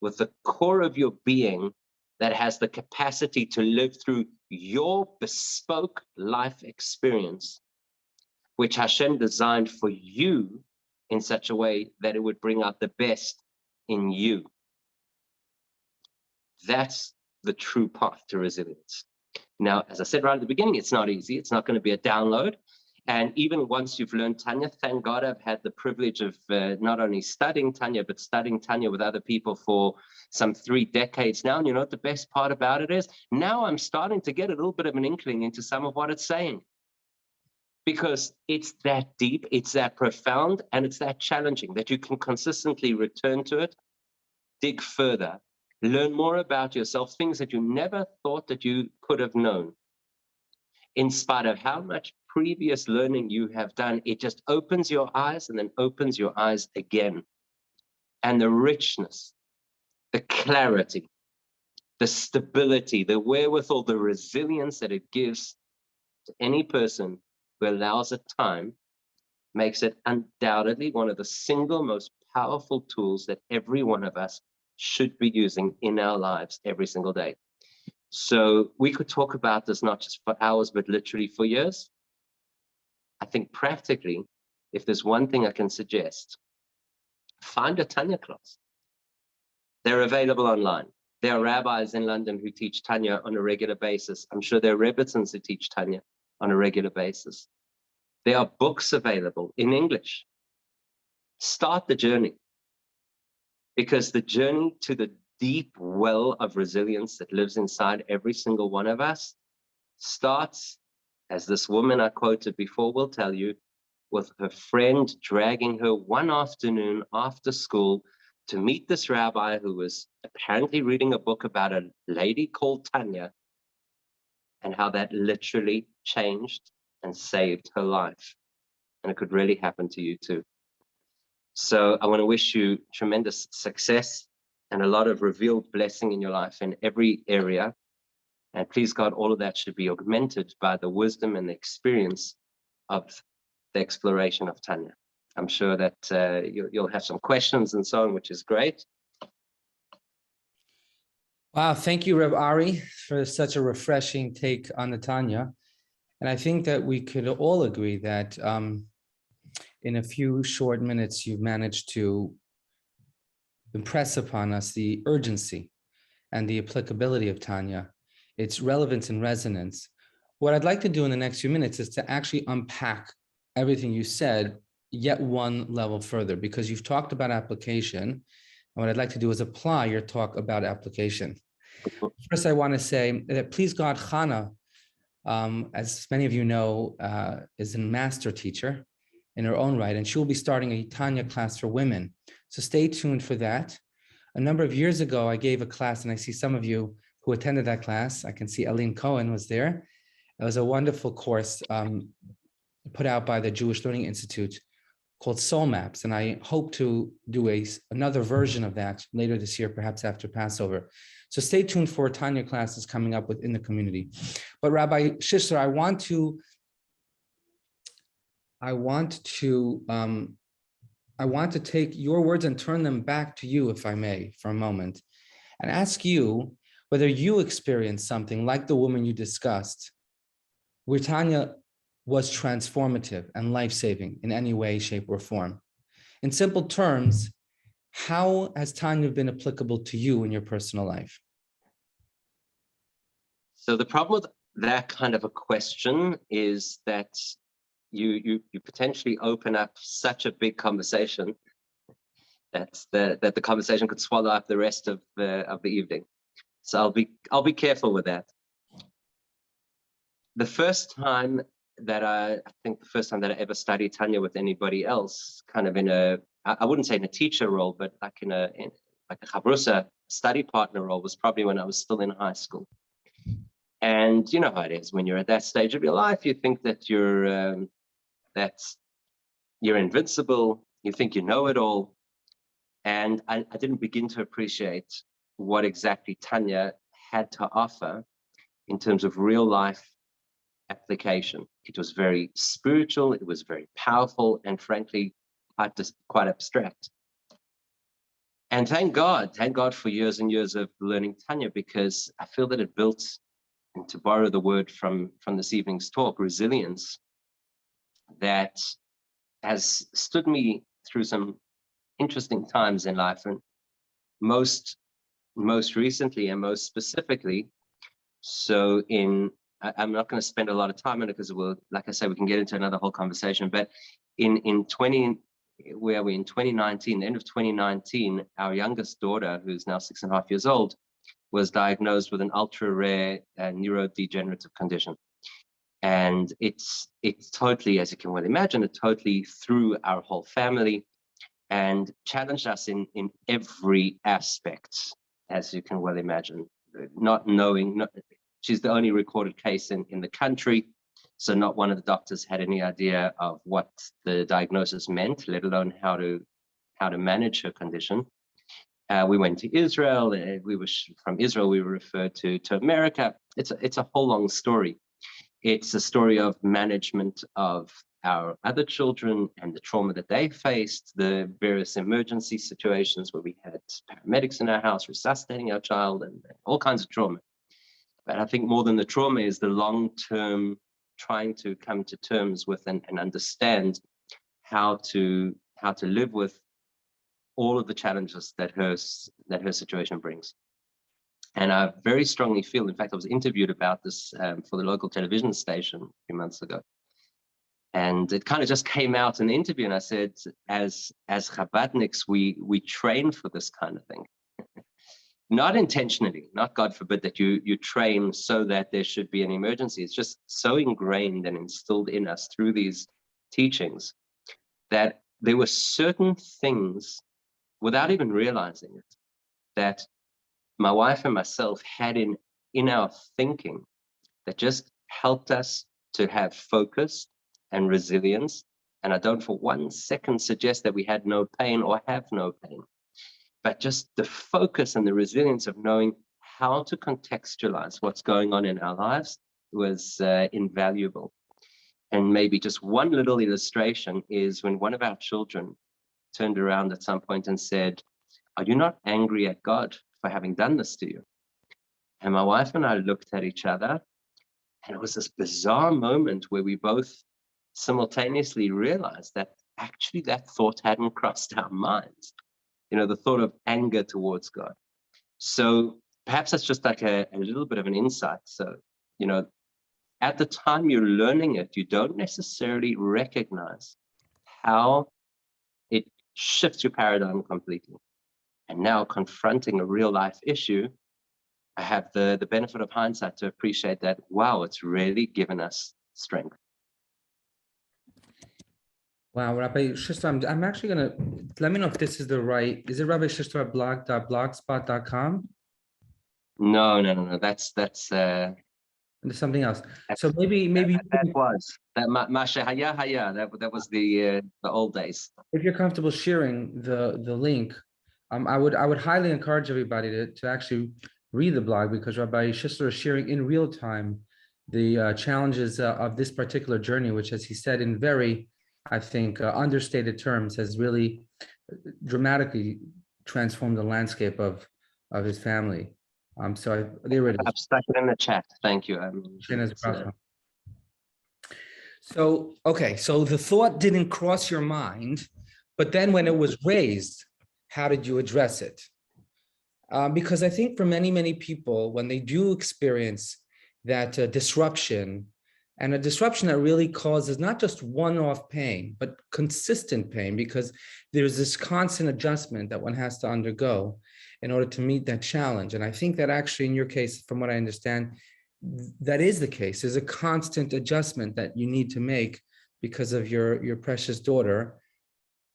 with the core of your being that has the capacity to live through your bespoke life experience, which Hashem designed for you in such a way that it would bring out the best in you? That's the true path to resilience. Now, as I said right at the beginning, it's not easy. It's not going to be a download. And even once you've learned Tanya, thank God I've had the privilege of not only studying Tanya, but studying Tanya with other people for some 3 decades now. And you know what the best part about it is? Now I'm starting to get a little bit of an inkling into some of what it's saying. Because it's that deep, it's that profound, and it's that challenging that you can consistently return to it, dig further, learn more about yourself, things that you never thought that you could have known. In spite of how much previous learning you have done, it just opens your eyes and then opens your eyes again. And the richness, the clarity, the stability, the wherewithal, the resilience that it gives to any person who allows it time makes it undoubtedly one of the single most powerful tools that every one of us should be using in our lives every single day. So we could talk about this not just for hours, but literally for years. I think practically, if there's one thing I can suggest, find a Tanya class. They're available online. There are rabbis in London who teach Tanya on a regular basis. I'm sure there are Rebbitzins who teach Tanya on a regular basis. There are books available in English. Start the journey. Because the journey to the deep well of resilience that lives inside every single one of us starts, as this woman I quoted before will tell you, with her friend dragging her one afternoon after school to meet this rabbi who was apparently reading a book about a lady called Tanya, and how that literally changed and saved her life. And it could really happen to you too. So I want to wish you tremendous success and a lot of revealed blessing in your life in every area. And please God, all of that should be augmented by the wisdom and the experience of the exploration of Tanya. I'm sure that you'll have some questions and so on, which is great. Wow, thank you, Rabbi Ari, for such a refreshing take on the Tanya. And I think that we could all agree that in a few short minutes, you've managed to impress upon us the urgency and the applicability of Tanya, its relevance and resonance. What I'd like to do in the next few minutes is to actually unpack everything you said yet one level further, because you've talked about application. And what I'd like to do is apply your talk about application. First, I want to say that please God, Chana, as many of you know, is a master teacher in her own right, and she will be starting a Tanya class for women. So stay tuned for that. A number of years ago, I gave a class, and I see some of you who attended that class. I can see Aline Cohen was there. It was a wonderful course put out by the Jewish Learning Institute called Soul Maps, and I hope to do another version of that later this year, perhaps after Passover. So stay tuned for Tanya classes coming up within the community. But Rabbi Shishler, I want to take your words and turn them back to you, if I may, for a moment, and ask you whether you experienced something like the woman you discussed, where Tanya was transformative and life-saving in any way, shape, or form. In simple terms, how has Tanya been applicable to you in your personal life? So the problem with that kind of a question is that you potentially open up such a big conversation that the conversation could swallow up the rest of the evening. So I'll be careful with that. The first time that I ever studied Tanya with anybody else, kind of I wouldn't say in a teacher role, but like in a chavrusa study partner role, was probably when I was still in high school. And you know how it is when you're at that stage of your life, you think that you're invincible, you think you know it all. And I didn't begin to appreciate what exactly Tanya had to offer in terms of real life application. It was very spiritual, it was very powerful, and frankly, quite abstract. And thank God for years and years of learning Tanya, because I feel that it built, and to borrow the word from this evening's talk, resilience, that has stood me through some interesting times in life. And most recently and most specifically, so I'm not going to spend a lot of time on it because like I said, we can get into another whole conversation, but in 2019, the end of 2019, our youngest daughter, who's now 6.5 years old, was diagnosed with an ultra rare neurodegenerative condition. And it's totally, as you can well imagine, it totally threw our whole family and challenged us in every aspect, as you can well imagine. She's the only recorded case in the country, so not one of the doctors had any idea of what the diagnosis meant, let alone how to manage her condition. We went to Israel. From Israel, we were referred to America. It's a whole long story. It's a story of management of our other children and the trauma that they faced, the various emergency situations where we had paramedics in our house resuscitating our child, and all kinds of trauma. But I think more than the trauma is the long-term trying to come to terms with and understand how to live with all of the challenges that her situation brings. And I very strongly feel, in fact, I was interviewed about this for the local television station a few months ago. And it kind of just came out in the interview, and I said, as Chabadniks, we train for this kind of thing. not intentionally, not God forbid that you train so that there should be an emergency. It's just so ingrained and instilled in us through these teachings that there were certain things, without even realizing it, that my wife and myself had in our thinking that just helped us to have focus and resilience. And I don't for 1 second suggest that we had no pain or have no pain, but just the focus and the resilience of knowing how to contextualize what's going on in our lives was invaluable. And maybe just one little illustration is when one of our children turned around at some point and said, "Are you not angry at God for having done this to you?" And my wife and I looked at each other, and it was this bizarre moment where we both simultaneously realized that actually that thought hadn't crossed our minds, the thought of anger towards God. So perhaps that's just like a little bit of an insight. So, at the time you're learning it, you don't necessarily recognize how it shifts your paradigm completely. And now confronting a real life issue, I have the benefit of hindsight to appreciate that, wow, it's really given us strength. Wow, Rabbi Shishler, I'm actually gonna, let me know if this is the right, is it Rabbi Shishler blog.blogspot.com? No. That's There's something else. So maybe that was Masha Haya Haya. That was the old days. if you're comfortable sharing the link, I would highly encourage everybody to actually read the blog, because Rabbi Shishler is sharing in real time the challenges of this particular journey, which, as he said in very, I think, understated terms, has really dramatically transformed the landscape of his family. So there it is. I've stuck it in the chat. Thank you. So, okay, so the thought didn't cross your mind, but then when it was raised, how did you address it? Because I think for many, many people, when they do experience that disruption, and a disruption that really causes not just one-off pain, but consistent pain, because there's this constant adjustment that one has to undergo in order to meet that challenge. And I think that actually in your case, from what I understand, that is the case. There's a constant adjustment that you need to make because of your precious daughter.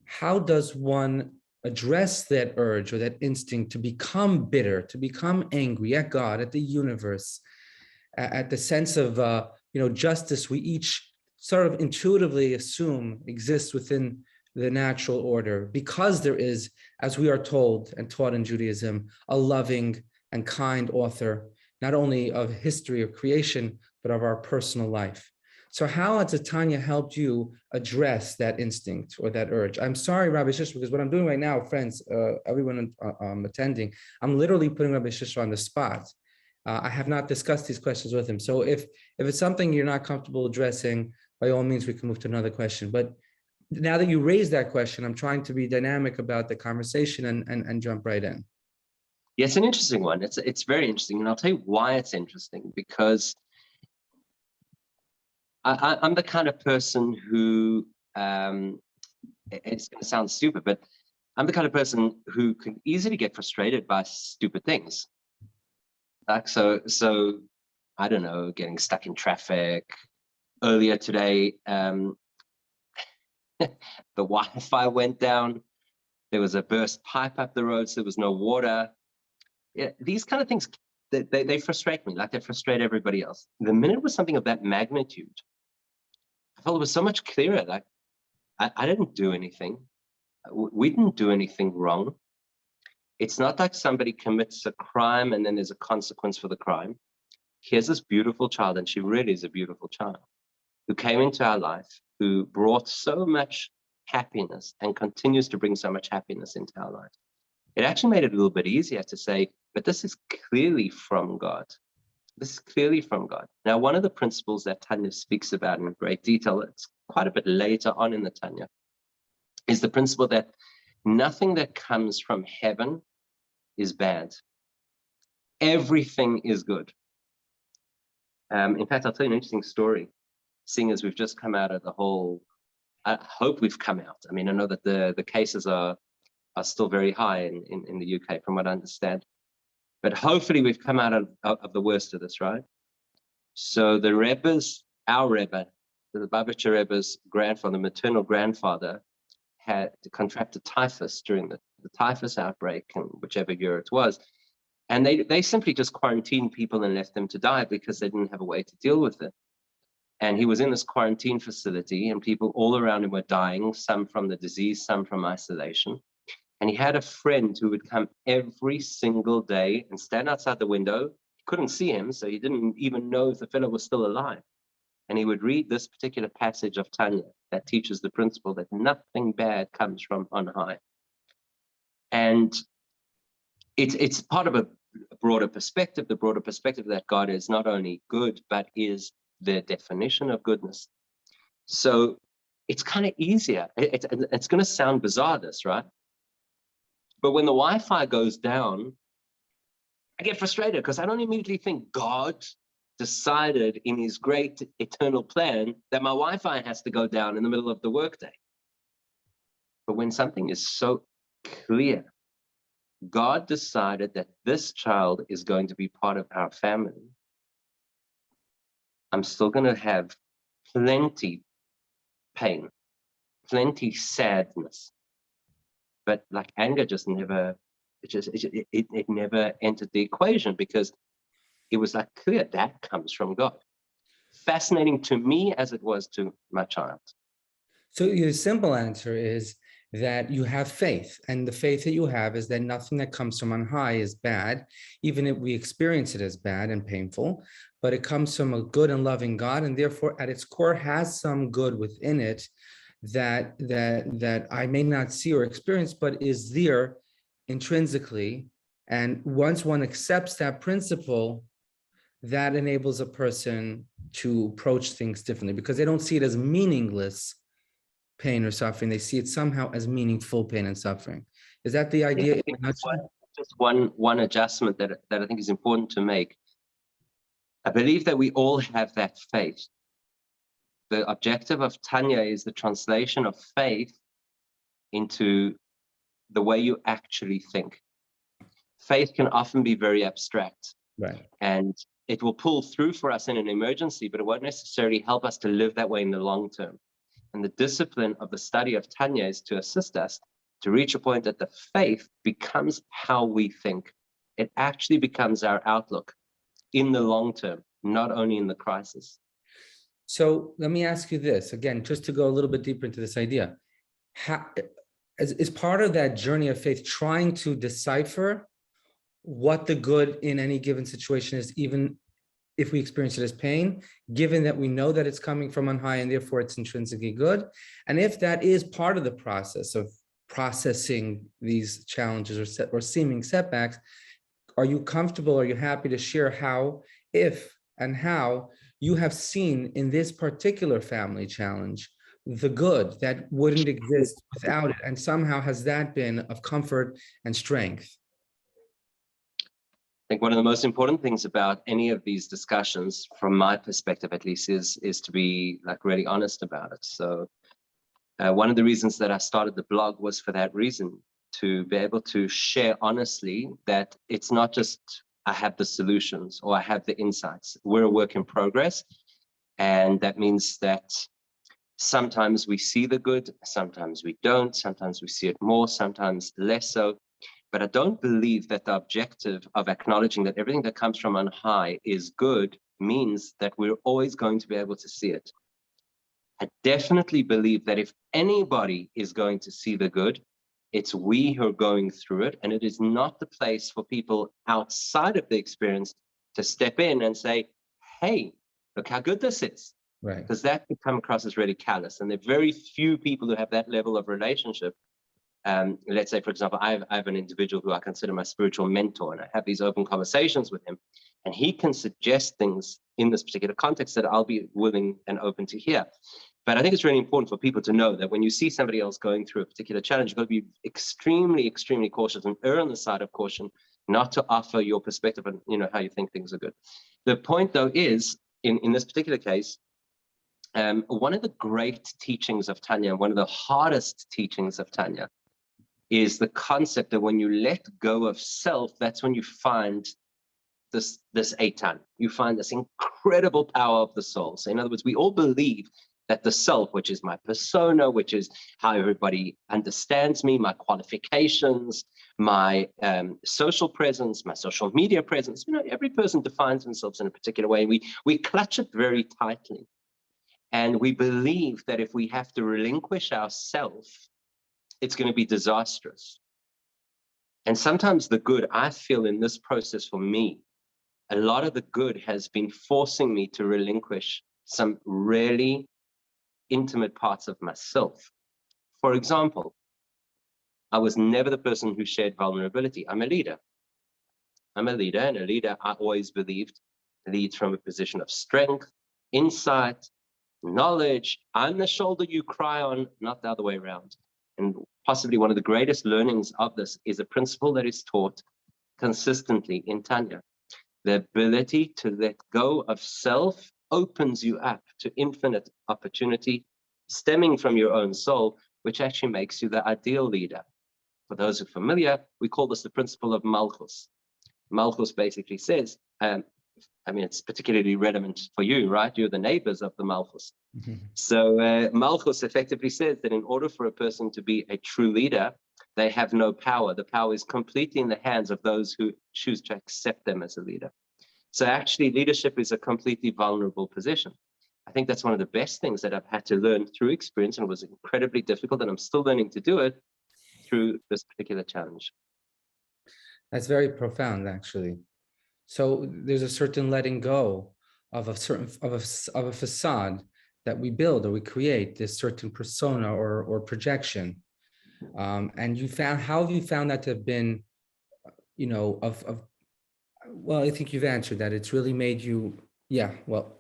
How does one address that urge or that instinct to become bitter, to become angry at God, at the universe, at the sense of justice we each sort of intuitively assume exists within the natural order, because there is, as we are told and taught in Judaism, a loving and kind author, not only of history of creation, but of our personal life. So how has Tanya helped you address that instinct or that urge? I'm sorry, Rabbi Shishler, because what I'm doing right now, friends, everyone attending, I'm literally putting Rabbi Shishler on the spot. I have not discussed these questions with him. So if it's something you're not comfortable addressing, by all means, we can move to another question. But now that you raised that question, I'm trying to be dynamic about the conversation and jump right in. Yeah, it's an interesting one. It's very interesting. And I'll tell you why it's interesting, because I'm the kind of person who, it's going to sound stupid, but I'm the kind of person who can easily get frustrated by stupid things. Like, so I don't know, getting stuck in traffic. Earlier today, the Wi-Fi went down. There was a burst pipe up the road, so there was no water. Yeah, these kind of things, they frustrate me, like they frustrate everybody else. The minute it was something of that magnitude, I felt it was so much clearer. Like, I didn't do anything. We didn't do anything wrong. It's not like somebody commits a crime and then there's a consequence for the crime. Here's this beautiful child, and she really is a beautiful child, who came into our life, who brought so much happiness and continues to bring so much happiness into our life. It actually made it a little bit easier to say, but this is clearly from God. This is clearly from God. Now, one of the principles that Tanya speaks about in great detail, it's quite a bit later on in the Tanya, is the principle that nothing that comes from heaven is bad. Everything is good. In fact, I'll tell you an interesting story, seeing as we've just come out of the whole, I hope we've come out. I mean, I know that the cases are still very high in the UK, from what I understand. But hopefully we've come out of the worst of this, right? So the Rebbe's, our Rebbe, the Lubavitcher Rebbe's grandfather, maternal grandfather, had contracted typhus during the typhus outbreak, in whichever year it was. And they simply just quarantined people and left them to die because they didn't have a way to deal with it. And he was in this quarantine facility, and people all around him were dying, some from the disease, some from isolation. And he had a friend who would come every single day and stand outside the window. He couldn't see him, so he didn't even know if the fellow was still alive. And he would read this particular passage of Tanya that teaches the principle that nothing bad comes from on high. And it's part of a broader perspective, the broader perspective that God is not only good, but is the definition of goodness. So it's kind of easier. It's going to sound bizarre, this, right? But when the Wi-Fi goes down, I get frustrated because I don't immediately think God decided in his great eternal plan that my Wi-Fi has to go down in the middle of the workday. But when something is so clear, God decided that this child is going to be part of our family, I'm still going to have plenty pain, plenty sadness. But like anger just never, it never entered the equation because it was like clear that comes from God. Fascinating to me as it was to my child. So your simple answer is that you have faith, and the faith that you have is that nothing that comes from on high is bad, even if we experience it as bad and painful, but it comes from a good and loving God, and therefore at its core has some good within it that I may not see or experience, but is there intrinsically. And once one accepts that principle, that enables a person to approach things differently because they don't see it as meaningless pain or suffering. They see it somehow as meaningful pain and suffering. Is that the idea? Just one adjustment that I think is important to make. I believe that we all have that faith. The objective of Tanya is the translation of faith into the way you actually think. Faith can often be very abstract. Right. And it will pull through for us in an emergency, but it won't necessarily help us to live that way in the long term. And the discipline of the study of Tanya is to assist us to reach a point that the faith becomes how we think. It actually becomes our outlook in the long term, not only in the crisis. So let me ask you this again, just to go a little bit deeper into this idea. How, is part of that journey of faith trying to decipher what the good in any given situation is, even if we experience it as pain, given that we know that it's coming from on high and therefore it's intrinsically good? And if that is part of the process of processing these challenges or seeming setbacks, are you comfortable, are you happy to share how, if and how you have seen in this particular family challenge the good that wouldn't exist without it, and somehow has that been of comfort and strength? I think one of the most important things about any of these discussions, from my perspective at least, is to be like really honest about it. So one of the reasons that I started the blog was for that reason, to be able to share honestly that it's not just I have the solutions or I have the insights. We're a work in progress. And that means that sometimes we see the good, sometimes we don't, sometimes we see it more, sometimes less so. But I don't believe that the objective of acknowledging that everything that comes from on high is good means that we're always going to be able to see it. I definitely believe that if anybody is going to see the good, it's we who are going through it. And it is not the place for people outside of the experience to step in and say, hey, look how good this is. Right. Because that could come across as really callous. And there are very few people who have that level of relationship. Let's say, for example, I have an individual who I consider my spiritual mentor, and I have these open conversations with him, and he can suggest things in this particular context that I'll be willing and open to hear. But I think it's really important for people to know that when you see somebody else going through a particular challenge, you've got to be extremely, extremely cautious and err on the side of caution, not to offer your perspective and how you think things are good. The point, though, is in this particular case, one of the great teachings of Tanya, one of the hardest teachings of Tanya, is the concept that when you let go of self, that's when you find this eitan. You find this incredible power of the soul. So in other words, we all believe that the self, which is my persona, which is how everybody understands me, my qualifications, my social presence, my social media presence, every person defines themselves in a particular way. And we clutch it very tightly. And we believe that if we have to relinquish ourself, it's going to be disastrous. And sometimes the good, I feel in this process for me, a lot of the good has been forcing me to relinquish some really intimate parts of myself. For example, I was never the person who shared vulnerability. I'm a leader. And a leader, I always believed, leads from a position of strength, insight, knowledge. I'm the shoulder you cry on, not the other way around. And possibly one of the greatest learnings of this is a principle that is taught consistently in Tanya. The ability to let go of self opens you up to infinite opportunity stemming from your own soul, which actually makes you the ideal leader. For those who are familiar, we call this the principle of Malchus. Malchus basically says, it's particularly relevant for you, right? You're the neighbors of the Malchus. Mm-hmm. So Malchus effectively says that in order for a person to be a true leader, they have no power. The power is completely in the hands of those who choose to accept them as a leader. So actually, leadership is a completely vulnerable position. I think that's one of the best things that I've had to learn through experience, and it was incredibly difficult, and I'm still learning to do it through this particular challenge. That's very profound, actually. So there's a certain letting go of a facade that we build or we create, this certain persona or projection. And how have you found that to have been, well, I think you've answered that. It's really made you,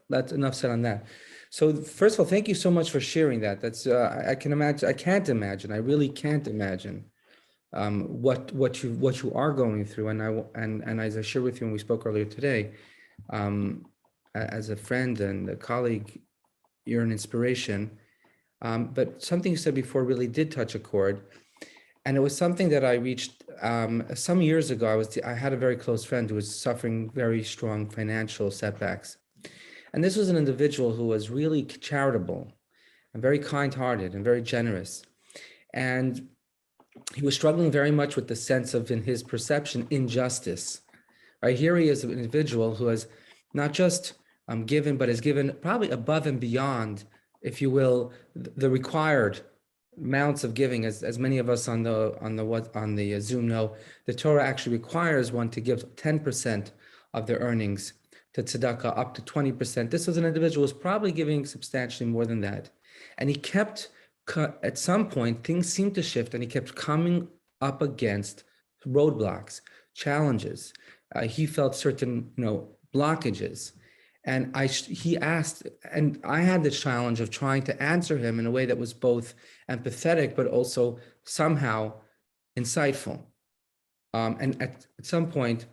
that's enough said on that. So first of all, thank you so much for sharing that. That's, I really can't imagine what you are going through. And as I shared with you when we spoke earlier today, as a friend and a colleague, you're an inspiration. But something you said before really did touch a chord. And it was something that I reached some years ago. I had a very close friend who was suffering very strong financial setbacks. And this was an individual who was really charitable and very kind-hearted and very generous. And he was struggling very much with the sense of, in his perception, injustice. Right here he is, an individual who has not just given, but has given probably above and beyond, if you will, the required amounts of giving. As many of us on the Zoom know, the Torah actually requires one to give 10% of their earnings to tzedakah, up to 20%. This was an individual who was probably giving substantially more than that, and he kept. At some point, things seemed to shift, and he kept coming up against roadblocks, challenges. He felt certain, blockages, and he asked, and I had the challenge of trying to answer him in a way that was both empathetic but also somehow insightful. And at some point,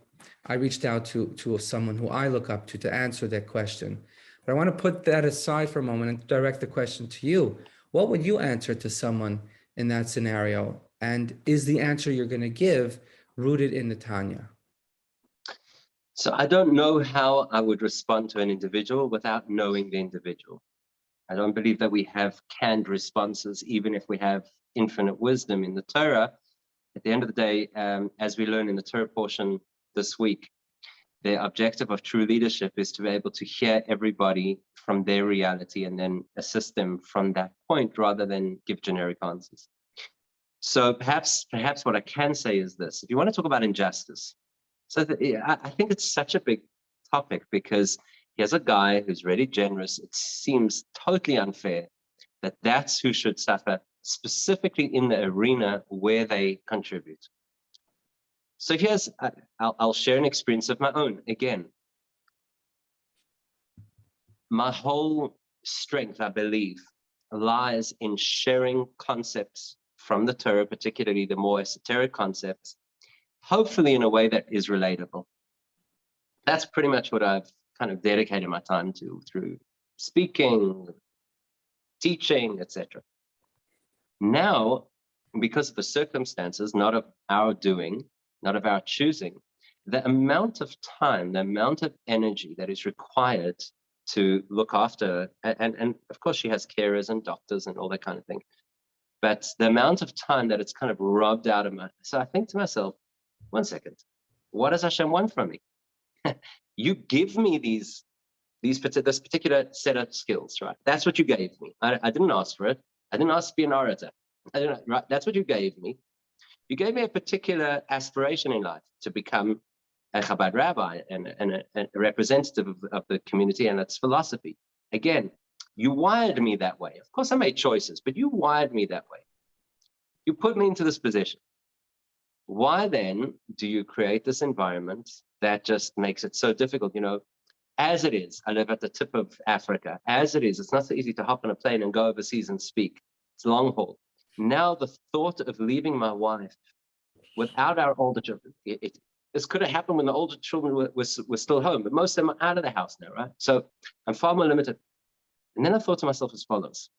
I reached out to someone who I look up to answer that question. But I want to put that aside for a moment and direct the question to you. What would you answer to someone in that scenario? And is the answer you're going to give rooted in the Tanya? So I don't know how I would respond to an individual without knowing the individual. I don't believe that we have canned responses, even if we have infinite wisdom in the Torah. At the end of the day, as we learn in the Torah portion this week, the objective of true leadership is to be able to hear everybody from their reality and then assist them from that point rather than give generic answers. So perhaps what I can say is this: if you want to talk about injustice, I think it's such a big topic, because here's a guy who's really generous. It seems totally unfair that that's who should suffer, specifically in the arena where they contribute. So I'll share an experience of my own. Again, my whole strength, I believe, lies in sharing concepts from the Torah, particularly the more esoteric concepts, hopefully in a way that is relatable. That's pretty much what I've kind of dedicated my time to through speaking, teaching, etc. Now, because of the circumstances, not of our doing, not of our choosing, the amount of time, the amount of energy that is required to look after, and of course she has carers and doctors and all that kind of thing, but the amount of time that it's kind of robbed out of so I think to myself, one second, what does Hashem want from me? You give me this particular set of skills, right? That's what you gave me. I didn't ask for it. I didn't ask to be an orator. Right? That's what you gave me. You gave me a particular aspiration in life to become a Chabad rabbi and a representative of the community and its philosophy. Again, you wired me that way. Of course, I made choices, but you wired me that way. You put me into this position. Why then do you create this environment that just makes it so difficult? As it is, I live at the tip of Africa. As it is, it's not so easy to hop on a plane and go overseas and speak. It's long haul. Now the thought of leaving my wife without our older children, this could have happened when the older children were still home, but most of them are out of the house now, right? So I'm far more limited. And then I thought to myself as follows.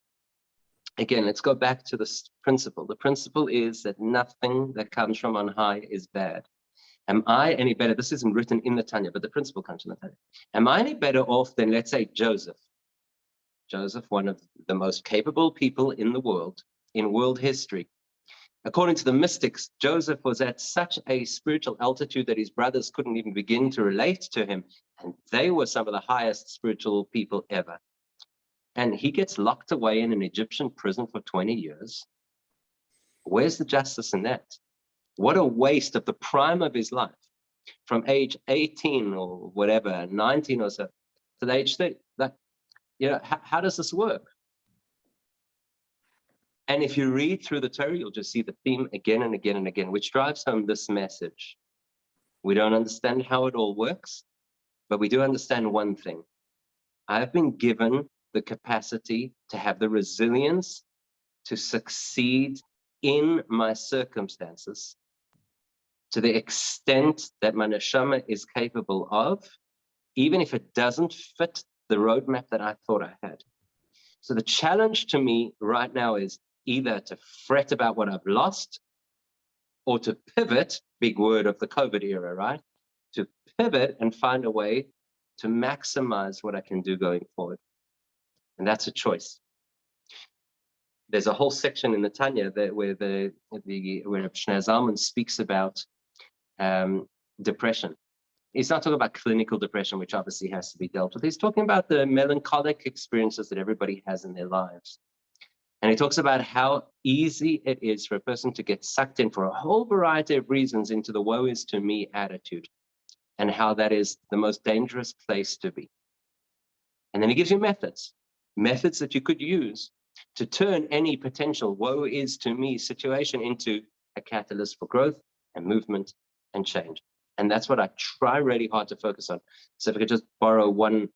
Again, let's go back to this principle. The principle is that nothing that comes from on high is bad. Am I any better? This isn't written in the Tanya, but the principle comes from the Tanya. Am I any better off than, let's say, Joseph? Joseph, one of the most capable people in the world, in world history. According to the mystics, Joseph was at such a spiritual altitude that his brothers couldn't even begin to relate to him. And they were some of the highest spiritual people ever. And he gets locked away in an Egyptian prison for 20 years. Where's the justice in that? What a waste of the prime of his life, from age 18 or whatever, 19 or so, to the age 30. How does this work? And if you read through the Torah, you'll just see the theme again and again and again, which drives home this message. We don't understand how it all works, but we do understand one thing. I've been given the capacity to have the resilience to succeed in my circumstances to the extent that my neshama is capable of, even if it doesn't fit the roadmap that I thought I had. So the challenge to me right now is either to fret about what I've lost or to pivot, big word of the COVID era, right? To pivot and find a way to maximize what I can do going forward. And that's a choice. There's a whole section in the Tanya where Rabbi Zalman speaks about depression. He's not talking about clinical depression, which obviously has to be dealt with. He's talking about the melancholic experiences that everybody has in their lives. And he talks about how easy it is for a person to get sucked in for a whole variety of reasons into the woe is to me attitude, and how that is the most dangerous place to be. And then he gives you methods that you could use to turn any potential woe is to me situation into a catalyst for growth and movement and change. And that's what I try really hard to focus on. So if I could just borrow one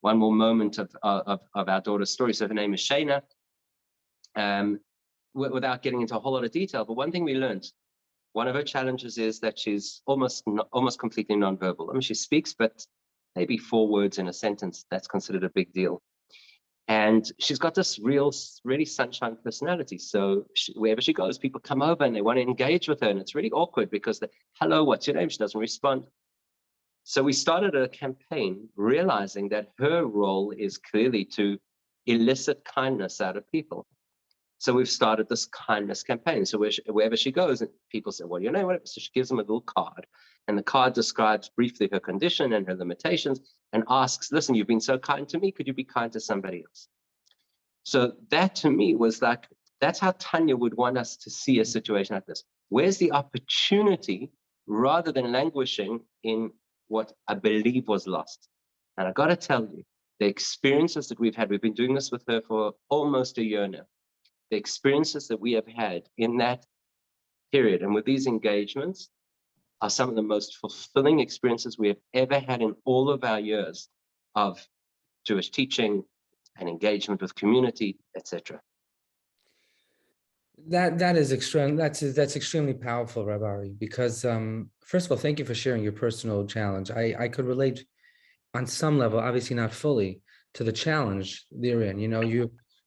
more moment of our daughter's story. So her name is Shayna. Without getting into a whole lot of detail, but one thing we learned, one of her challenges is that she's almost completely nonverbal. I mean, she speaks, but maybe 4 words in a sentence, that's considered a big deal. And she's got this really sunshine personality. So wherever she goes, people come over and they want to engage with her. And it's really awkward because hello, what's your name? She doesn't respond. So we started a campaign realizing that her role is clearly to elicit kindness out of people. So we've started this kindness campaign. So wherever she goes, people say, well, your name, whatever. So she gives them a little card. And the card describes briefly her condition and her limitations and asks, listen, you've been so kind to me. Could you be kind to somebody else? So that to me was like, that's how Tanya would want us to see a situation like this. Where's the opportunity rather than languishing in what I believe was lost? And I got to tell you, the experiences that we've been doing this with her for almost a year now. The experiences that we have had in that period and with these engagements are some of the most fulfilling experiences we have ever had in all of our years of Jewish teaching and engagement with community, etc. That is extreme. That's extremely powerful, Rabbi Ari, because first of all, thank you for sharing your personal challenge. I could relate on some level, obviously not fully, to the challenge therein.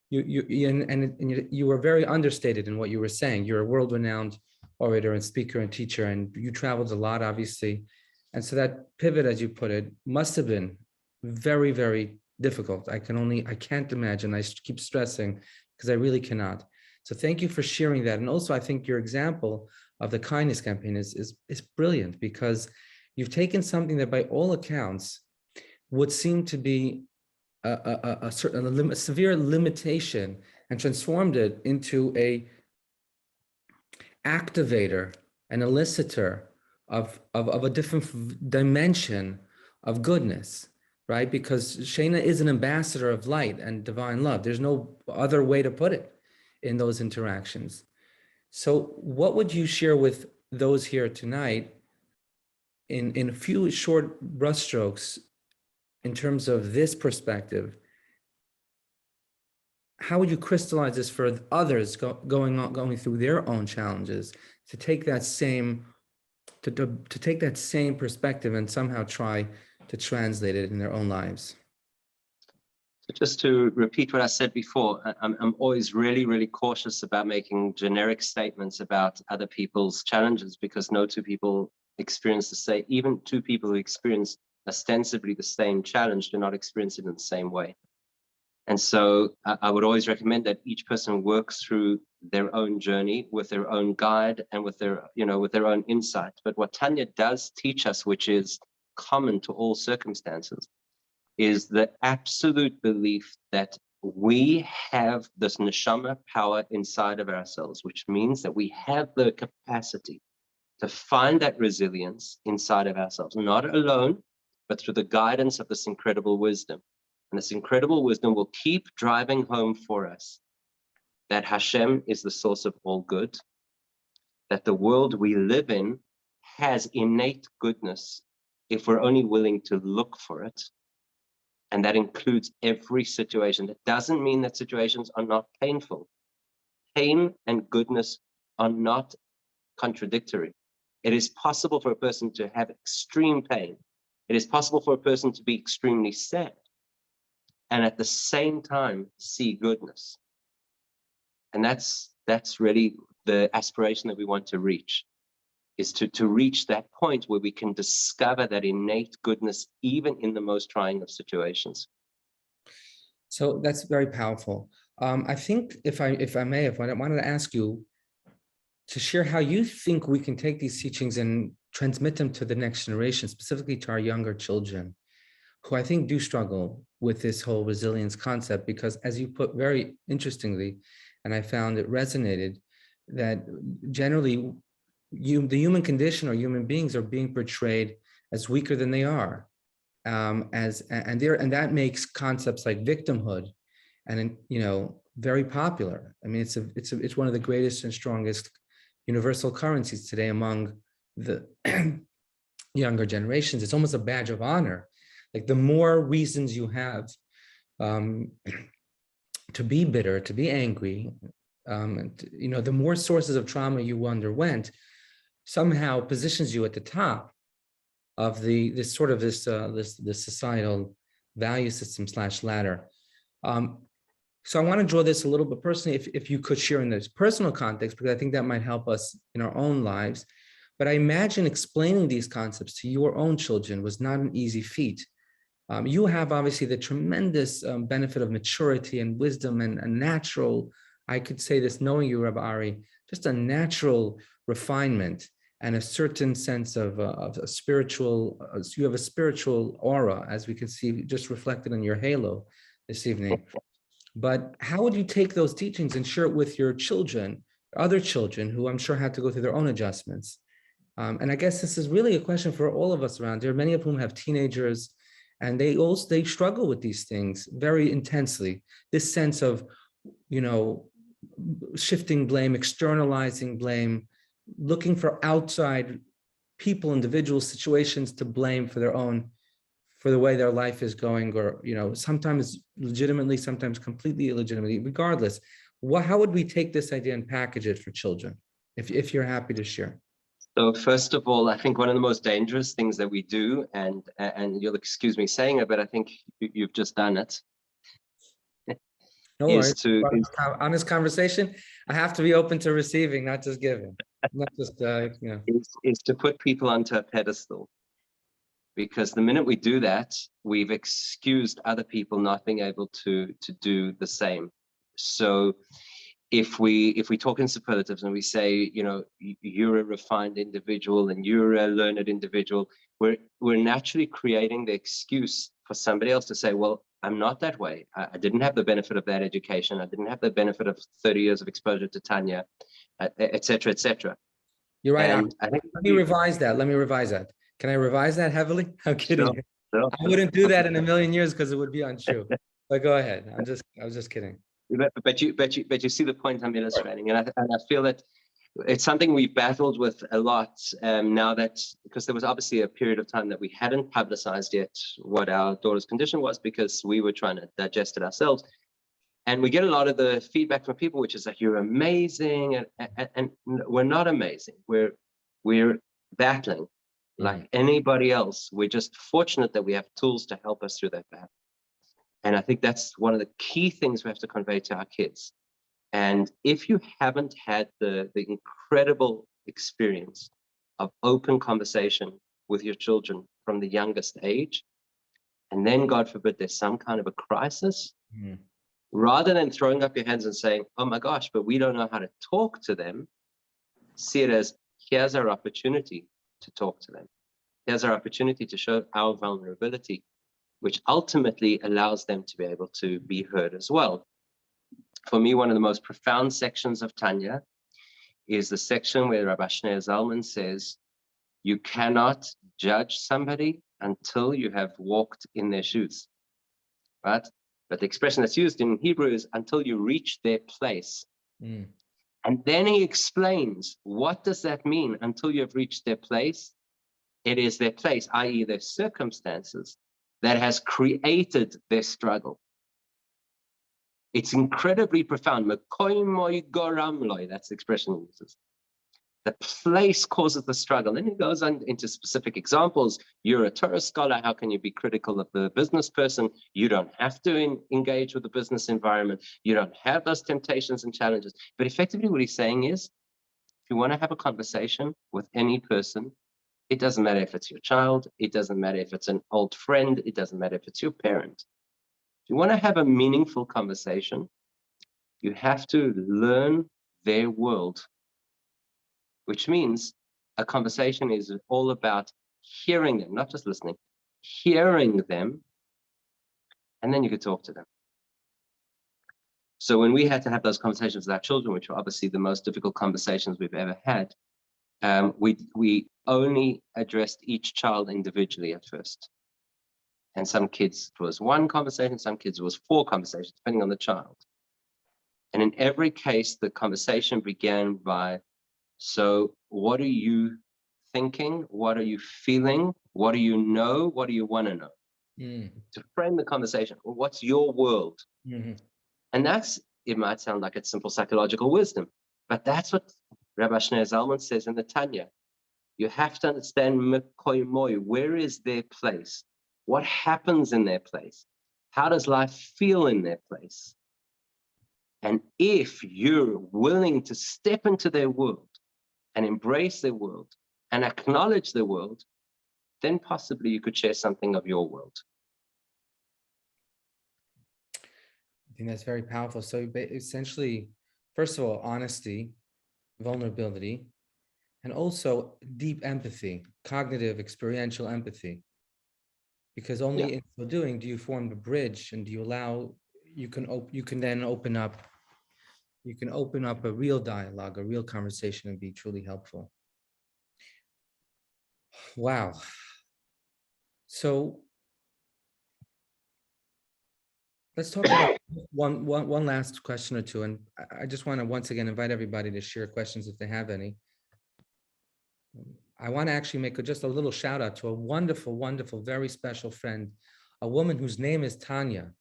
you were very understated in what you were saying. You're a world-renowned orator and speaker and teacher, and you traveled a lot, obviously. And so that pivot, as you put it, must have been very, very difficult. I can't imagine. I keep stressing because I really cannot. So thank you for sharing that. And also, I think your example of the kindness campaign is brilliant, because you've taken something that by all accounts would seem to be a severe limitation and transformed it into a activator, an elicitor of a different dimension of goodness, right? Because Shana is an ambassador of light and divine love. There's no other way to put it in those interactions. So what would you share with those here tonight in a few short brushstrokes in terms of this perspective? How would you crystallize this for others going through their own challenges to take that same take that same perspective and somehow try to translate it in their own lives? So just to repeat what I said before, I'm always really, really cautious about making generic statements about other people's challenges, because no two people experience the same. Even two people who experience ostensibly the same challenge do not experience it in the same way. And so I would always recommend that each person works through their own journey with their own guide and with their, with their own insight. But what Tanya does teach us, which is common to all circumstances, is the absolute belief that we have this neshama power inside of ourselves, which means that we have the capacity to find that resilience inside of ourselves, not alone, but through the guidance of this incredible wisdom. And this incredible wisdom will keep driving home for us that Hashem is the source of all good, that the world we live in has innate goodness if we're only willing to look for it. And that includes every situation. That doesn't mean that situations are not painful. Pain and goodness are not contradictory. It is possible for a person to have extreme pain. It is possible for a person to be extremely sad and at the same time see goodness. And that's really the aspiration that we want to reach, is to reach that point where we can discover that innate goodness even in the most trying of situations. So that's very powerful. I think if I wanted to ask you to share how you think we can take these teachings and transmit them to the next generation, specifically to our younger children, who I think do struggle with this whole resilience concept, because as you put very interestingly, and I found it resonated, that generally the human condition or human beings are being portrayed as weaker than they are, and that makes concepts like victimhood and very popular. I mean, it's one of the greatest and strongest universal currencies today among the younger generations. It's almost a badge of honor. Like, the more reasons you have to be bitter, to be angry, the more sources of trauma you underwent, somehow positions you at the top of this societal value system / ladder. So I want to draw this a little bit personally, if you could share in this personal context, because I think that might help us in our own lives. But I imagine explaining these concepts to your own children was not an easy feat. You have obviously the tremendous benefit of maturity and wisdom and a natural, I could say this knowing you, Rabbi Ari, just a natural refinement and a certain sense of a spiritual, you have a spiritual aura, as we can see just reflected in your halo this evening. But how would you take those teachings and share it with your children, other children who I'm sure had to go through their own adjustments? And I guess this is really a question for all of us around here, many of whom have teenagers, and they struggle with these things very intensely. This sense of, shifting blame, externalizing blame, looking for outside people, individual situations to blame for the way their life is going, or, sometimes legitimately, sometimes completely illegitimately, regardless. How would we take this idea and package it for children, if you're happy to share? So first of all, I think one of the most dangerous things that we do, and you'll excuse me saying it, but I think you've just done it, No is worries. to Honest conversation. I have to be open to receiving, not just giving. Not just is to put people onto a pedestal. Because the minute we do that, we've excused other people not being able to do the same. So if we talk in superlatives and we say, you're a refined individual and you're a learned individual, we're naturally creating the excuse for somebody else to say, well, I'm not that way. I didn't have the benefit of that education. I didn't have the benefit of 30 years of exposure to Tanya, et cetera, et cetera. You're right. And I think Let me revise that. Can I revise that heavily? I'm kidding. Sure. I wouldn't do that in a million years because it would be untrue. But go ahead. I was just kidding. But you see the point I'm illustrating, and I feel that it's something we've battled with a lot now, that because there was obviously a period of time that we hadn't publicized yet what our daughter's condition was, because we were trying to digest it ourselves. And we get a lot of the feedback from people, which is like, you're amazing, and we're not amazing. We're battling like anybody else. We're just fortunate that we have tools to help us through that battle. And I think that's one of the key things we have to convey to our kids. And if you haven't had the incredible experience of open conversation with your children from the youngest age, and then God forbid there's some kind of a crisis, rather than throwing up your hands and saying, oh my gosh, but we don't know how to talk to them, see it as, here's our opportunity to talk to them. Here's our opportunity to show our vulnerability, which ultimately allows them to be able to be heard as well. For me, one of the most profound sections of Tanya is the section where Rabbi Shneur Zalman says, you cannot judge somebody until you have walked in their shoes, right? But the expression that's used in Hebrew is until you reach their place. And then he explains, what does that mean until you have reached their place? It is their place, i.e. their circumstances, that has created their struggle. It's incredibly profound. That's the expression he uses. The place causes the struggle. Then he goes on into specific examples. You're a Torah scholar. How can you be critical of the business person? You don't have to engage with the business environment. You don't have those temptations and challenges. But effectively what he's saying is, if you want to have a conversation with any person, it doesn't matter if it's your child. It doesn't matter if it's an old friend. It doesn't matter if it's your parent. If you want to have a meaningful conversation, you have to learn their world, which means a conversation is all about hearing them, not just listening, hearing them, and then you could talk to them. So when we had to have those conversations with our children, which were obviously the most difficult conversations we've ever had, we only addressed each child individually at first. And some kids it was one conversation, some kids it was 4 conversations, depending on the child. And in every case, the conversation began by, so what are you thinking? What are you feeling? What do you know? What do you want to know? To frame the conversation, well, what's your world? And it might sound like it's simple psychological wisdom, but that's what Rabbi Shneur Zalman says in the Tanya. You have to understand where is their place? What happens in their place? How does life feel in their place? And if you're willing to step into their world and embrace their world and acknowledge their world, then possibly you could share something of your world. I think that's very powerful. So essentially, first of all, honesty, vulnerability, and also deep empathy, cognitive, experiential empathy. Because only in so doing do you form the bridge, and do you allow, you can then open up a real dialogue, a real conversation, and be truly helpful. Wow. So let's talk about one last question or two. And I just want to once again invite everybody to share questions if they have any. I want to actually make just a little shout out to a wonderful, wonderful, very special friend, a woman whose name is Tanya.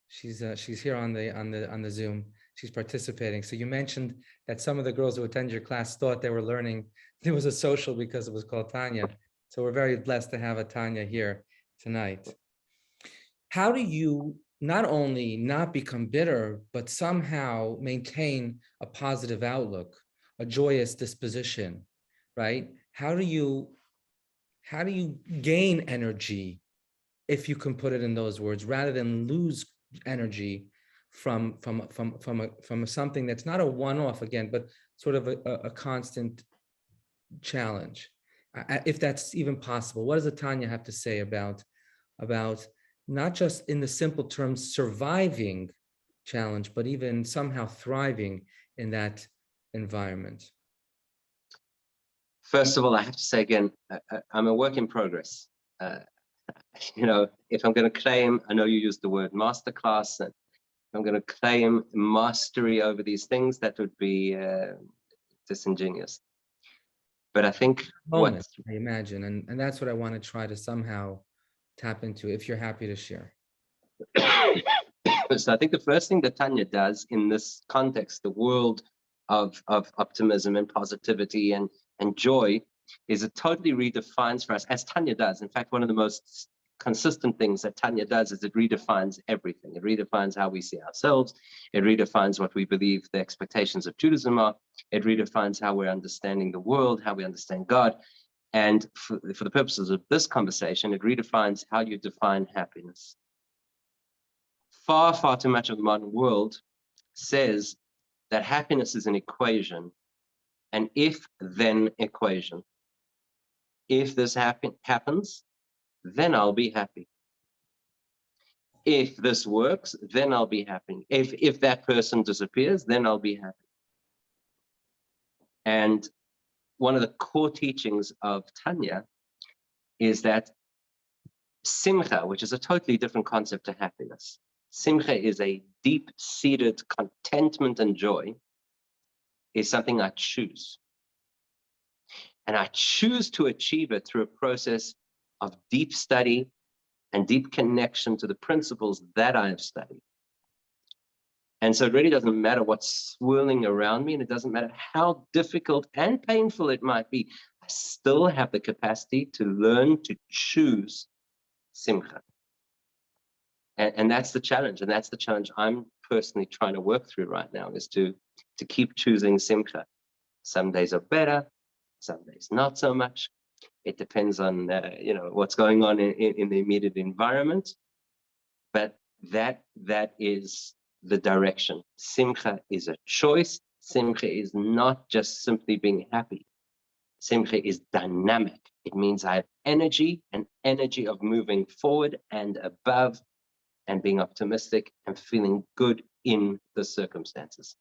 She's here on the Zoom. She's participating. So you mentioned that some of the girls who attend your class thought they were learning. There was a social because it was called Tanya. So we're very blessed to have a Tanya here tonight. How do you not only not become bitter, but somehow maintain a positive outlook, a joyous disposition, right? How do you gain energy, if you can put it in those words, rather than lose energy from something that's not a one-off again, but sort of a constant challenge, if that's even possible? What does the Tanya have to say about not just in the simple terms surviving challenge, but even somehow thriving in that environment? First of all, I have to say again, I'm a work in progress. If I'm going to claim, I know you used the word masterclass, and if I'm going to claim mastery over these things, that would be disingenuous. But I think I imagine, and that's what I want to try to somehow tap into, if you're happy to share. So I think the first thing that Tanya does in this context, the world of optimism and positivity and joy, is it totally redefines for us, as Tanya does. In fact, one of the most consistent things that Tanya does is it redefines everything. It redefines how we see ourselves. It redefines what we believe the expectations of Judaism are. It redefines how we're understanding the world, how we understand God. And for the purposes of this conversation, it redefines how you define happiness. Far, far too much of the modern world says that happiness is an equation, an if-then equation. If this happens, then I'll be happy. If this works, then I'll be happy. If that person disappears, then I'll be happy. And one of the core teachings of Tanya is that simcha, which is a totally different concept to happiness. Simcha is a deep-seated contentment and joy, is something I choose. And I choose to achieve it through a process of deep study and deep connection to the principles that I have studied. And so it really doesn't matter what's swirling around me, and it doesn't matter how difficult and painful it might be. I still have the capacity to learn to choose simcha. And that's the challenge. And that's the challenge I'm personally trying to work through right now, is to keep choosing simcha. Some days are better, some days not so much. It depends on what's going on in the immediate environment. But that is the direction. Simcha is a choice. Simcha is not just simply being happy. Simcha is dynamic. It means I have energy, an energy of moving forward and above, and being optimistic and feeling good in the circumstances.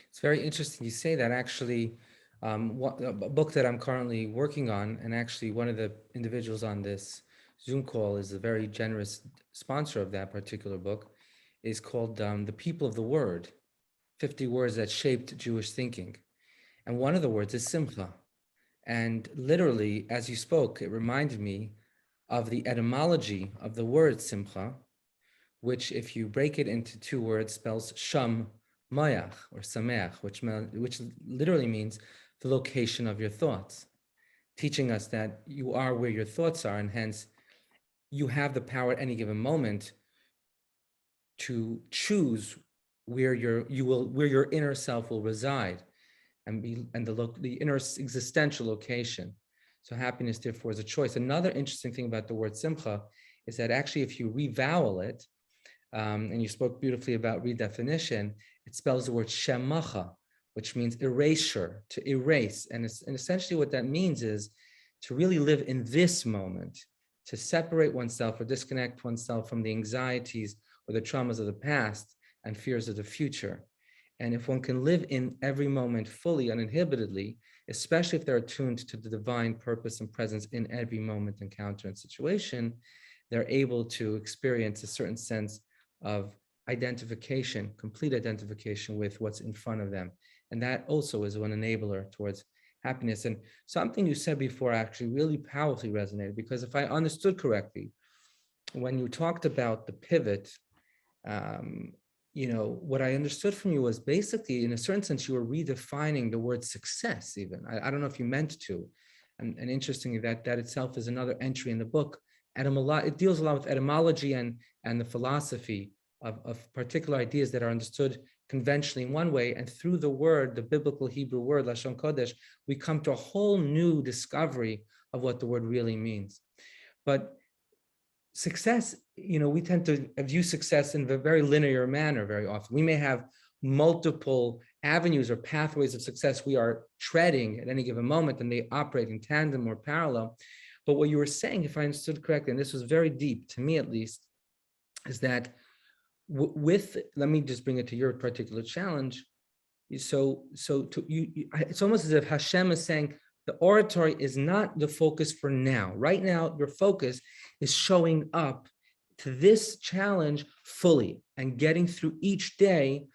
It's very interesting you say that. Actually, a book that I'm currently working on, and actually one of the individuals on this Zoom call is a very generous sponsor of that particular book, is called The People of the Word, 50 Words That Shaped Jewish Thinking. And one of the words is simcha. And literally, as you spoke, it reminded me of the etymology of the word simcha, which, if you break it into two words, spells sham mayach, or sameach, which literally means the location of your thoughts, teaching us that you are where your thoughts are, and hence you have the power at any given moment to choose where your inner self will reside, and the inner existential location. So happiness, therefore, is a choice. Another interesting thing about the word simcha is that actually, if you revowel it, and you spoke beautifully about redefinition, it spells the word shemacha, which means erasure, to erase. And essentially what that means is to really live in this moment, to separate oneself or disconnect oneself from the anxieties or the traumas of the past and fears of the future. And if one can live in every moment fully, uninhibitedly, especially if they're attuned to the divine purpose and presence in every moment, encounter, and situation, they're able to experience a certain sense of identification, complete identification with what's in front of them. And that also is one enabler towards happiness. And something you said before actually really powerfully resonated, because if I understood correctly, when you talked about the pivot, what I understood from you was basically, in a certain sense, you were redefining the word success even. I don't know if you meant to. And interestingly, that itself is another entry in the book it deals a lot with etymology and the philosophy of particular ideas that are understood conventionally in one way, and through the word, the biblical Hebrew word, Lashon Kodesh, we come to a whole new discovery of what the word really means. But success, we tend to view success in a very linear manner very often. We may have multiple avenues or pathways of success we are treading at any given moment, and they operate in tandem or parallel. But what you were saying, if I understood correctly, and this was very deep to me at least, is that let me just bring it to your particular challenge. It's almost as if Hashem is saying the oratory is not the focus for now. Right now, your focus is showing up to this challenge fully and getting through each day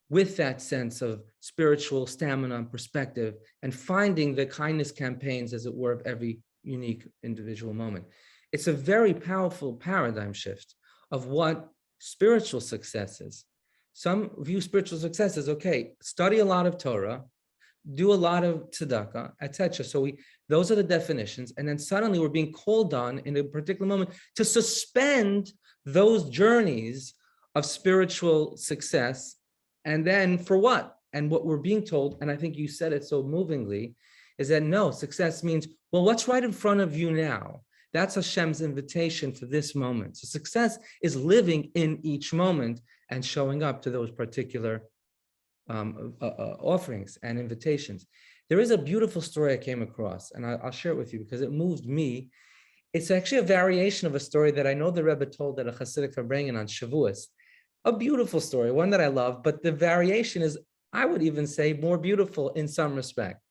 with that sense of spiritual stamina and perspective, and finding the kindness campaigns, as it were, of every unique individual moment. It's a very powerful paradigm shift of what spiritual success is. Some view spiritual success as, okay, study a lot of Torah, do a lot of tzedakah, etc. So those are the definitions. And then suddenly we're being called on in a particular moment to suspend those journeys of spiritual success. And then for what? And what we're being told, and I think you said it so movingly, is that no, success means, well, what's right in front of you now? That's Hashem's invitation for this moment. So success is living in each moment and showing up to those particular offerings and invitations. There is a beautiful story I came across, and I'll share it with you because it moved me. It's actually a variation of a story that I know the Rebbe told at a Hasidic Farbrengen on Shavuos. A beautiful story, one that I love, but the variation is, I would even say, more beautiful in some respect.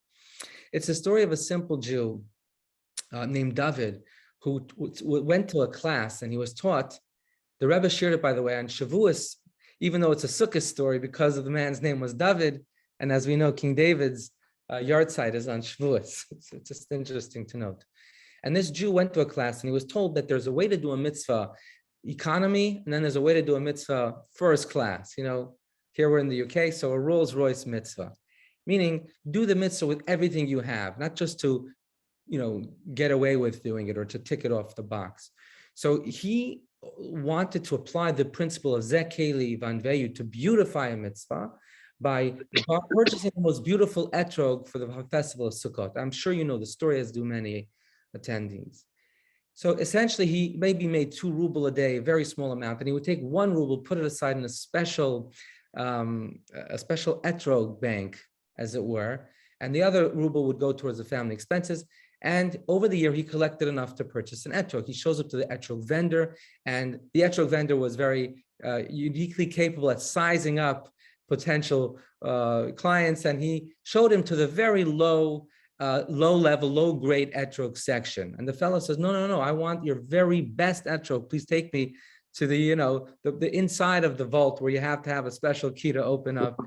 It's a story of a simple Jew named David, who went to a class and he was taught, the Rebbe shared it, by the way, on Shavuos, even though it's a Sukkot story, because of the man's name was David, and as we know, King David's yahrzeit is on Shavuos. It's just interesting to note. And this Jew went to a class and he was told that there's a way to do a mitzvah economy, and then there's a way to do a mitzvah first class. Here we're in the UK, so a Rolls Royce mitzvah, meaning do the mitzvah with everything you have, not just to get away with doing it or to tick it off the box. So he wanted to apply the principle of Zekeli Vanveyu to beautify a mitzvah by purchasing the most beautiful etrog for the festival of Sukkot. I'm sure you know the story, as do many attendees. So essentially, he maybe made 2 ruble a day, a very small amount, and he would take 1 ruble, put it aside in a special etrog bank, as it were, and the other ruble would go towards the family expenses. And over the year, he collected enough to purchase an etrog. He shows up to the etrog vendor, and the etrog vendor was very uniquely capable at sizing up potential clients, and he showed him to the very low level, low grade etrog section. And the fellow says, no, I want your very best etrog. Please take me to the inside of the vault where you have to have a special key to open up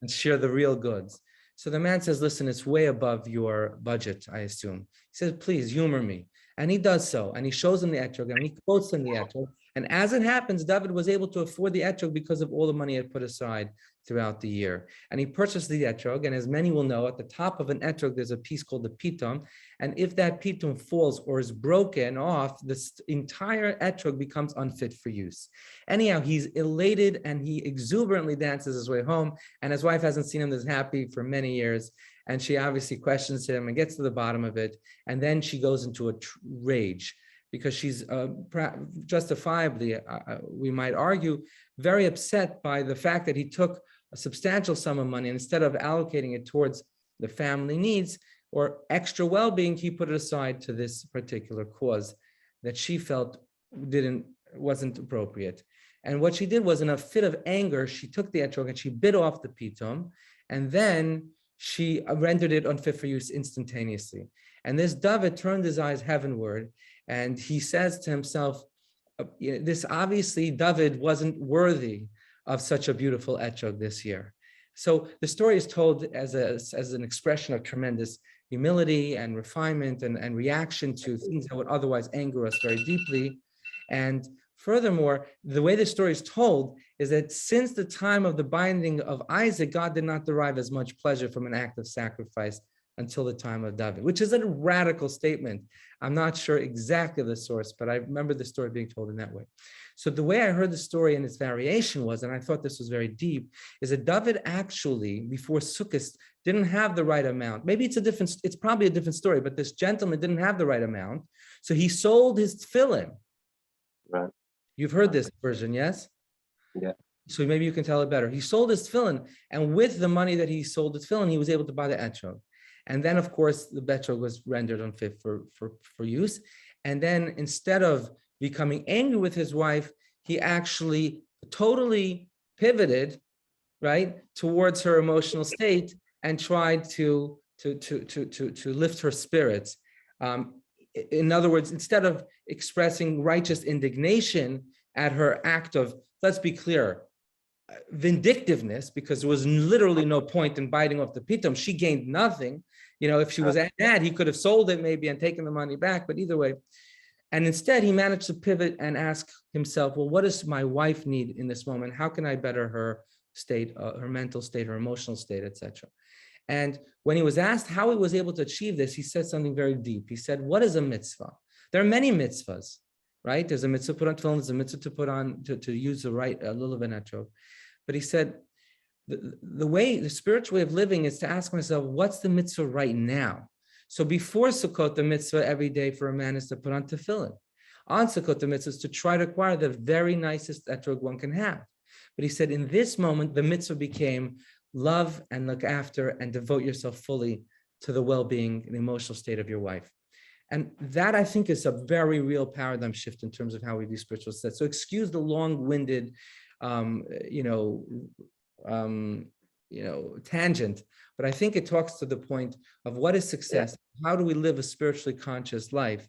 and share the real goods. So the man says, listen, it's way above your budget, I assume. He says, please humor me. And he does so. And he shows him the etrog and he quotes him the etrog. And as it happens, David was able to afford the etrog because of all the money he had put aside throughout the year. And he purchased the etrog. And as many will know, at the top of an etrog, there's a piece called the pitum. And if that pitum falls or is broken off, this entire etrog becomes unfit for use. Anyhow, he's elated and he exuberantly dances his way home. And his wife hasn't seen him this happy for many years. And she obviously questions him and gets to the bottom of it. And then she goes into a rage, because she's justifiably, we might argue, very upset by the fact that he took a substantial sum of money, and instead of allocating it towards the family needs or extra well-being, he put it aside to this particular cause that she felt wasn't appropriate. And what she did was, in a fit of anger, she took the etrog and she bit off the pitum, and then she rendered it unfit for use instantaneously. And this David turned his eyes heavenward, and he says to himself, this obviously David wasn't worthy of such a beautiful etrog this year. So the story is told as an expression of tremendous humility and refinement and reaction to things that would otherwise anger us very deeply. And furthermore, the way the story is told is that since the time of the binding of Isaac, God did not derive as much pleasure from an act of sacrifice until the time of David, which is a radical statement. I'm not sure exactly the source, but I remember the story being told in that way. So the way I heard the story and its variation was, and I thought this was very deep, is that David actually, before Sukkot, didn't have the right amount. Maybe it's probably a different story, but this gentleman didn't have the right amount. So he sold his tefillin. Right. You've heard this version, yes? Yeah. So maybe you can tell it better. He sold his tefillin, and with the money that he sold his tefillin, he was able to buy the etrog. And then, of course, the etrog was rendered unfit for use. And then instead of becoming angry with his wife, he actually totally pivoted, right, towards her emotional state and tried to lift her spirits. In other words, instead of expressing righteous indignation at her act of, let's be clear, vindictiveness, because there was literally no point in biting off the pitum. She gained nothing. If she was mad, he could have sold it maybe and taken the money back, but either way. And instead, he managed to pivot and ask himself, well, what does my wife need in this moment? How can I better her state, her mental state, her emotional state, etc.? And when he was asked how he was able to achieve this, he said something very deep. He said, what is a mitzvah? There are many mitzvahs, right? There's a mitzvah to put on tefillin, there's a mitzvah to put on, to use the right lulav and etrog. But he said, the spiritual way of living is to ask myself, what's the mitzvah right now? So before Sukkot, the mitzvah every day for a man is to put on tefillin. On Sukkot, the mitzvah is to try to acquire the very nicest etrog one can have. But he said, in this moment, the mitzvah became love and look after and devote yourself fully to the well-being and emotional state of your wife. And that, I think, is a very real paradigm shift in terms of how we do spiritual stuff. So excuse the long-winded, tangent, but I think it talks to the point of what is success. How do we live a spiritually conscious life?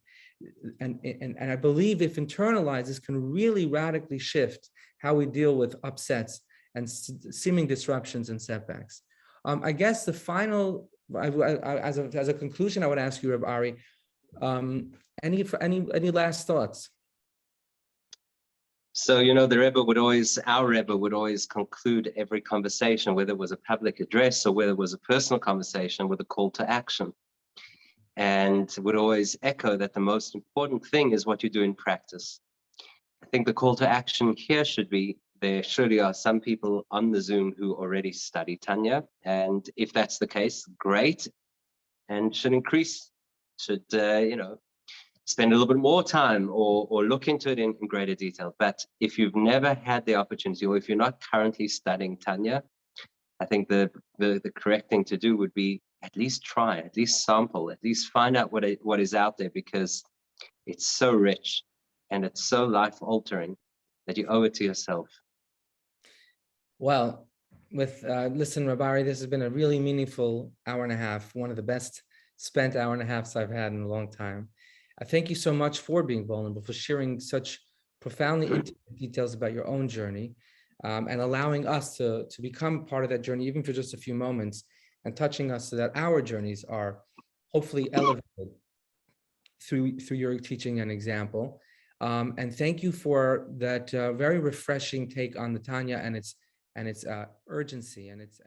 And I believe if internalized, this can really radically shift how we deal with upsets and seeming disruptions and setbacks. I guess the final, as a conclusion, I would ask you, Rabbi Ari, any last thoughts? So, our Rebbe would always conclude every conversation, whether it was a public address or whether it was a personal conversation, with a call to action. And would always echo that the most important thing is what you do in practice. I think the call to action here should be, there surely are some people on the Zoom who already study Tanya. And if that's the case, great, and should increase, should, spend a little bit more time or look into it in greater detail. But if you've never had the opportunity, or if you're not currently studying Tanya, I think the correct thing to do would be at least try, at least sample, at least find out what is out there, because it's so rich and it's so life-altering that you owe it to yourself. Well, listen, Rabbi Ari, this has been a really meaningful hour and a half, one of the best spent hour and a halves I've had in a long time. I thank you so much for being vulnerable, for sharing such profoundly intimate details about your own journey, and allowing us to become part of that journey, even for just a few moments, and touching us so that our journeys are hopefully elevated through your teaching and example. And thank you for that very refreshing take on the Tanya and its urgency and its